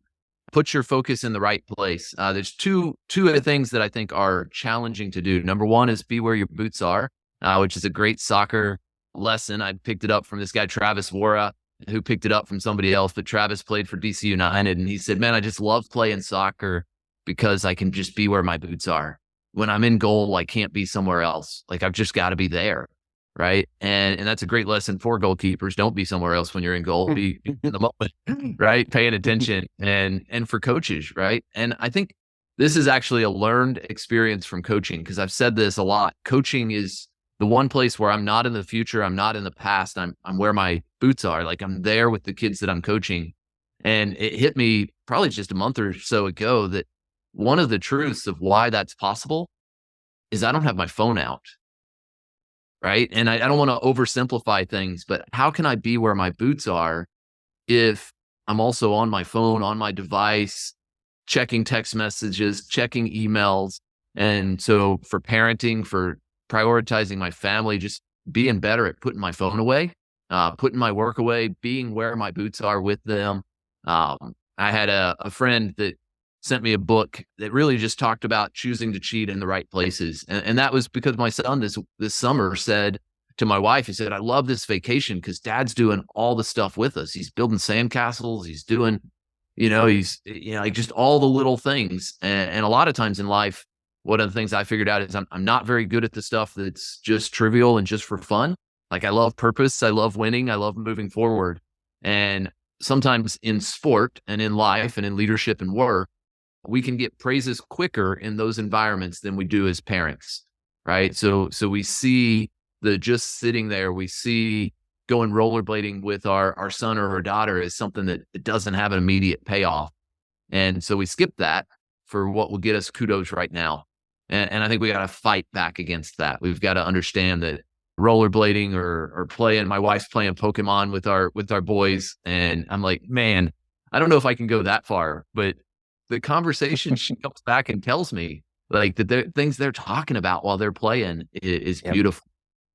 put your focus in the right place. There's two of the things that I think are challenging to do. Number one is be where your boots are, which is a great soccer lesson. I picked it up from this guy, Travis Wara, who picked it up from somebody else. But Travis played for DC United, and he said, man, I just love playing soccer because I can just be where my boots are. When I'm in goal, I can't be somewhere else. Like, I've just got to be there. Right. And that's a great lesson for goalkeepers. Don't be somewhere else when you're in goal. Be in the moment, right? Paying attention, and for coaches, right? And I think this is actually a learned experience from coaching, because I've said this a lot. Coaching is the one place where I'm not in the future. I'm not in the past. I'm where my boots are. Like, I'm there with the kids that I'm coaching. And it hit me probably just a month or so ago that one of the truths of why that's possible is I don't have my phone out. Right. And I don't want to oversimplify things, but how can I be where my boots are if I'm also on my phone, on my device, checking text messages, checking emails? And so for parenting, for prioritizing my family, just being better at putting my phone away, putting my work away, being where my boots are with them. I had a friend that sent me a book that really just talked about choosing to cheat in the right places. And that was because my son this summer said to my wife, he said, I love this vacation because dad's doing all the stuff with us. He's building sandcastles. He's doing, like just all the little things. And a lot of times in life, one of the things I figured out is I'm not very good at the stuff that's just trivial and just for fun. Like, I love purpose. I love winning. I love moving forward. And sometimes in sport and in life and in leadership and work, we can get praises quicker in those environments than we do as parents, right? So we see the just sitting there, we see going rollerblading with our son or our daughter as something that it doesn't have an immediate payoff. And so we skip that for what will get us kudos right now. And I think we got to fight back against that. We've got to understand that rollerblading or playing, my wife's playing Pokemon with our boys. And I'm like, man, I don't know if I can go that far, but the conversation she comes back and tells me, like, the things they're talking about while they're playing is beautiful.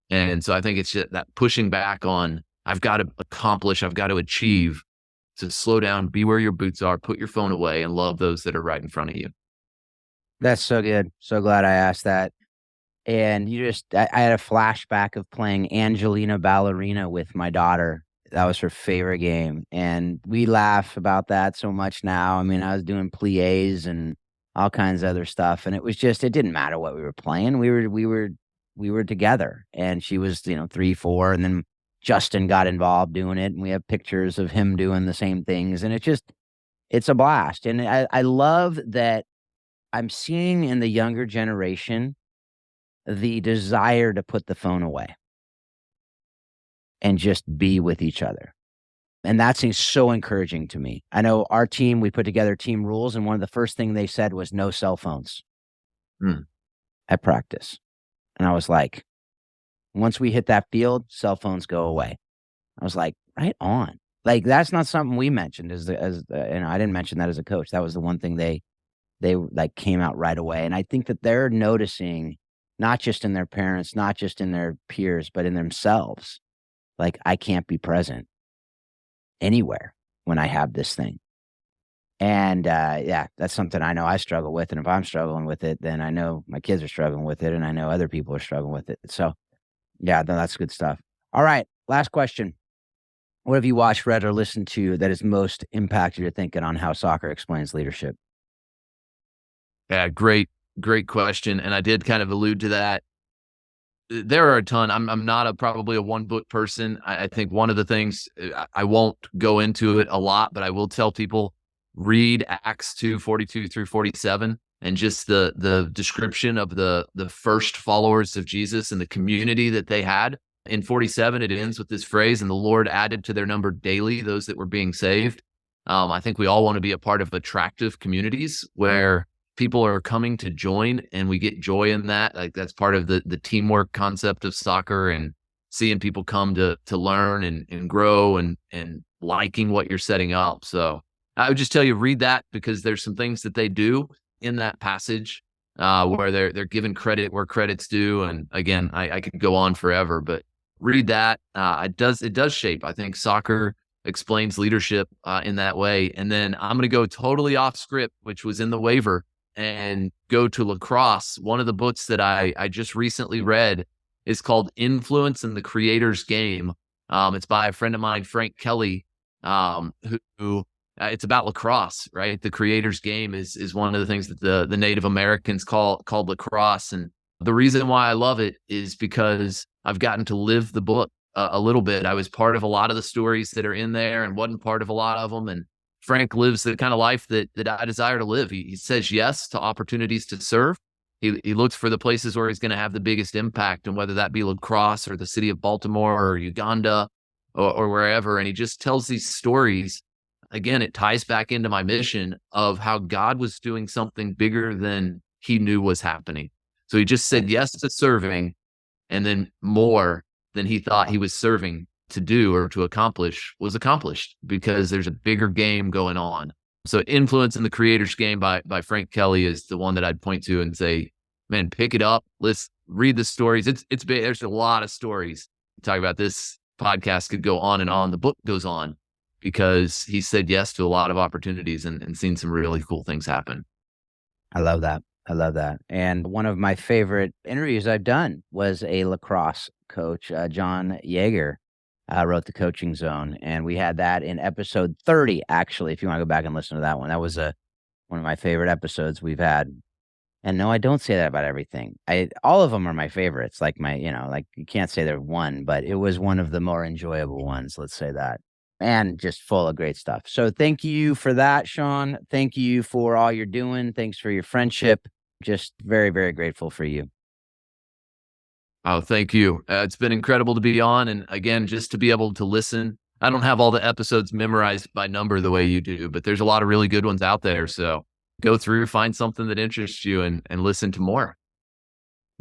And so I think it's just that pushing back on, I've got to accomplish, I've got to achieve, to slow down, be where your boots are, put your phone away, and love those that are right in front of you. That's so good. So glad I asked that. And I had a flashback of playing Angelina Ballerina with my daughter. That was her favorite game. And we laugh about that so much now. I mean, I was doing pliés and all kinds of other stuff. And it was just, it didn't matter what we were playing. We were together, and she was, 3, 4. And then Justin got involved doing it. And we have pictures of him doing the same things. And it's a blast. And I love that I'm seeing in the younger generation the desire to put the phone away and just be with each other. And that seems so encouraging to me. I know our team, we put together team rules, and one of the first things they said was no cell phones at practice. And I was like, once we hit that field, cell phones go away. I was like, right on. Like, that's not something we mentioned and I didn't mention that as a coach. That was the one thing they like came out right away. And I think that they're noticing, not just in their parents, not just in their peers, but in themselves. Like, I can't be present anywhere when I have this thing. And that's something I know I struggle with. And if I'm struggling with it, then I know my kids are struggling with it, and I know other people are struggling with it. So yeah, no, that's good stuff. All right, last question. What have you watched, read, or listened to that has most impacted your thinking on how soccer explains leadership? Yeah, great question. And I did kind of allude to that. There are a ton. I'm not probably a one book person. I think one of the things, I won't go into it a lot, but I will tell people, read Acts 2:42 through 47, and just the description of the first followers of Jesus and the community that they had. In 47, it ends with this phrase, and the Lord added to their number daily those that were being saved. I think we all want to be a part of attractive communities where people are coming to join, and we get joy in that. Like, that's part of the teamwork concept of soccer, and seeing people come to learn and grow and liking what you're setting up. So I would just tell you, read that, because there's some things that they do in that passage where they're giving credit where credit's due. And again, I could go on forever, but read that. It does shape, I think, soccer explains leadership in that way. And then I'm going to go totally off script, which was in the waiver, and go to lacrosse. One of the books that I just recently read is called Influence in the Creator's Game. It's by a friend of mine, Frank Kelly, who it's about lacrosse, right? The Creator's Game is one of the things that the Native Americans called lacrosse. And the reason why I love it is because I've gotten to live the book a little bit. I was part of a lot of the stories that are in there and wasn't part of a lot of them. And Frank lives the kind of life that I desire to live. He says yes to opportunities to serve. He looks for the places where he's going to have the biggest impact, and whether that be lacrosse or the city of Baltimore or Uganda or wherever. And he just tells these stories. Again, it ties back into my mission of how God was doing something bigger than he knew was happening. So he just said yes to serving, and then more than he thought he was serving to do or to accomplish was accomplished, because there's a bigger game going on. So Influence in the Creator's Game by Frank Kelly is the one that I'd point to and say, man, pick it up. Let's read the stories. It's big. There's a lot of stories. Talk about this podcast could go on and on. The book goes on because he said yes to a lot of opportunities and seen some really cool things happen. I love that. I love that. And one of my favorite interviews I've done was a lacrosse coach, John Yeager, wrote The Coaching Zone. And we had that in episode 30, actually, if you want to go back and listen to that one. That was one of my favorite episodes we've had. And no, I don't say that about everything. All of them are my favorites. Like you can't say they're one, but it was one of the more enjoyable ones. Let's say that. And just full of great stuff. So thank you for that, Shaun. Thank you for all you're doing. Thanks for your friendship. Just very, very grateful for you. Oh, thank you. It's been incredible to be on. And again, just to be able to listen. I don't have all the episodes memorized by number the way you do, but there's a lot of really good ones out there. So go through, find something that interests you and listen to more.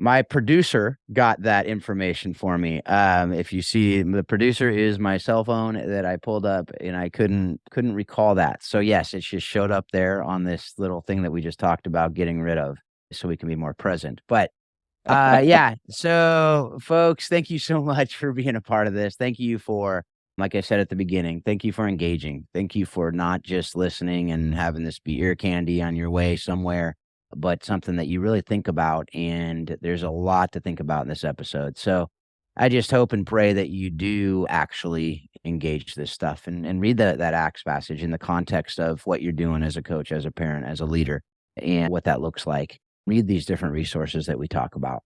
My producer got that information for me. If you see, the producer is my cell phone that I pulled up, and I couldn't recall that. So yes, it just showed up there on this little thing that we just talked about getting rid of, so we can be more present. But yeah. So folks, thank you so much for being a part of this. Thank you for, like I said at the beginning, thank you for engaging. Thank you for not just listening and having this be ear candy on your way somewhere, but something that you really think about. And there's a lot to think about in this episode. So I just hope and pray that you do actually engage this stuff and read that Acts passage in the context of what you're doing as a coach, as a parent, as a leader, and what that looks like. Read these different resources that we talk about.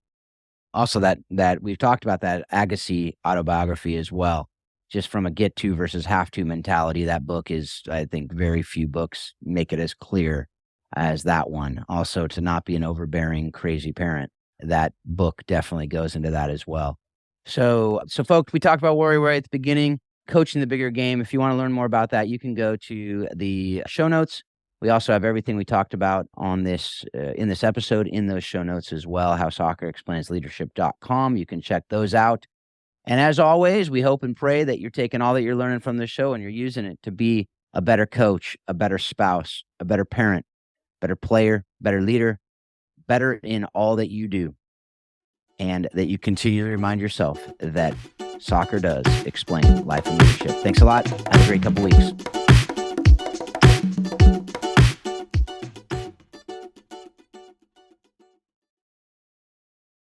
Also, that we've talked about that Agassi autobiography as well, just from a get to versus have to mentality. That book is, I think, very few books make it as clear as that one. Also, to not be an overbearing, crazy parent. That book definitely goes into that as well. So folks, we talked about Warrior Way at the beginning, coaching the bigger game. If you want to learn more about that, you can go to the show notes. We also have everything we talked about on this in this episode in those show notes as well, howsoccerexplainsleadership.com. You can check those out. And as always, we hope and pray that you're taking all that you're learning from this show and you're using it to be a better coach, a better spouse, a better parent, better player, better leader, better in all that you do. And that you continue to remind yourself that soccer does explain life and leadership. Thanks a lot. Have a great couple weeks.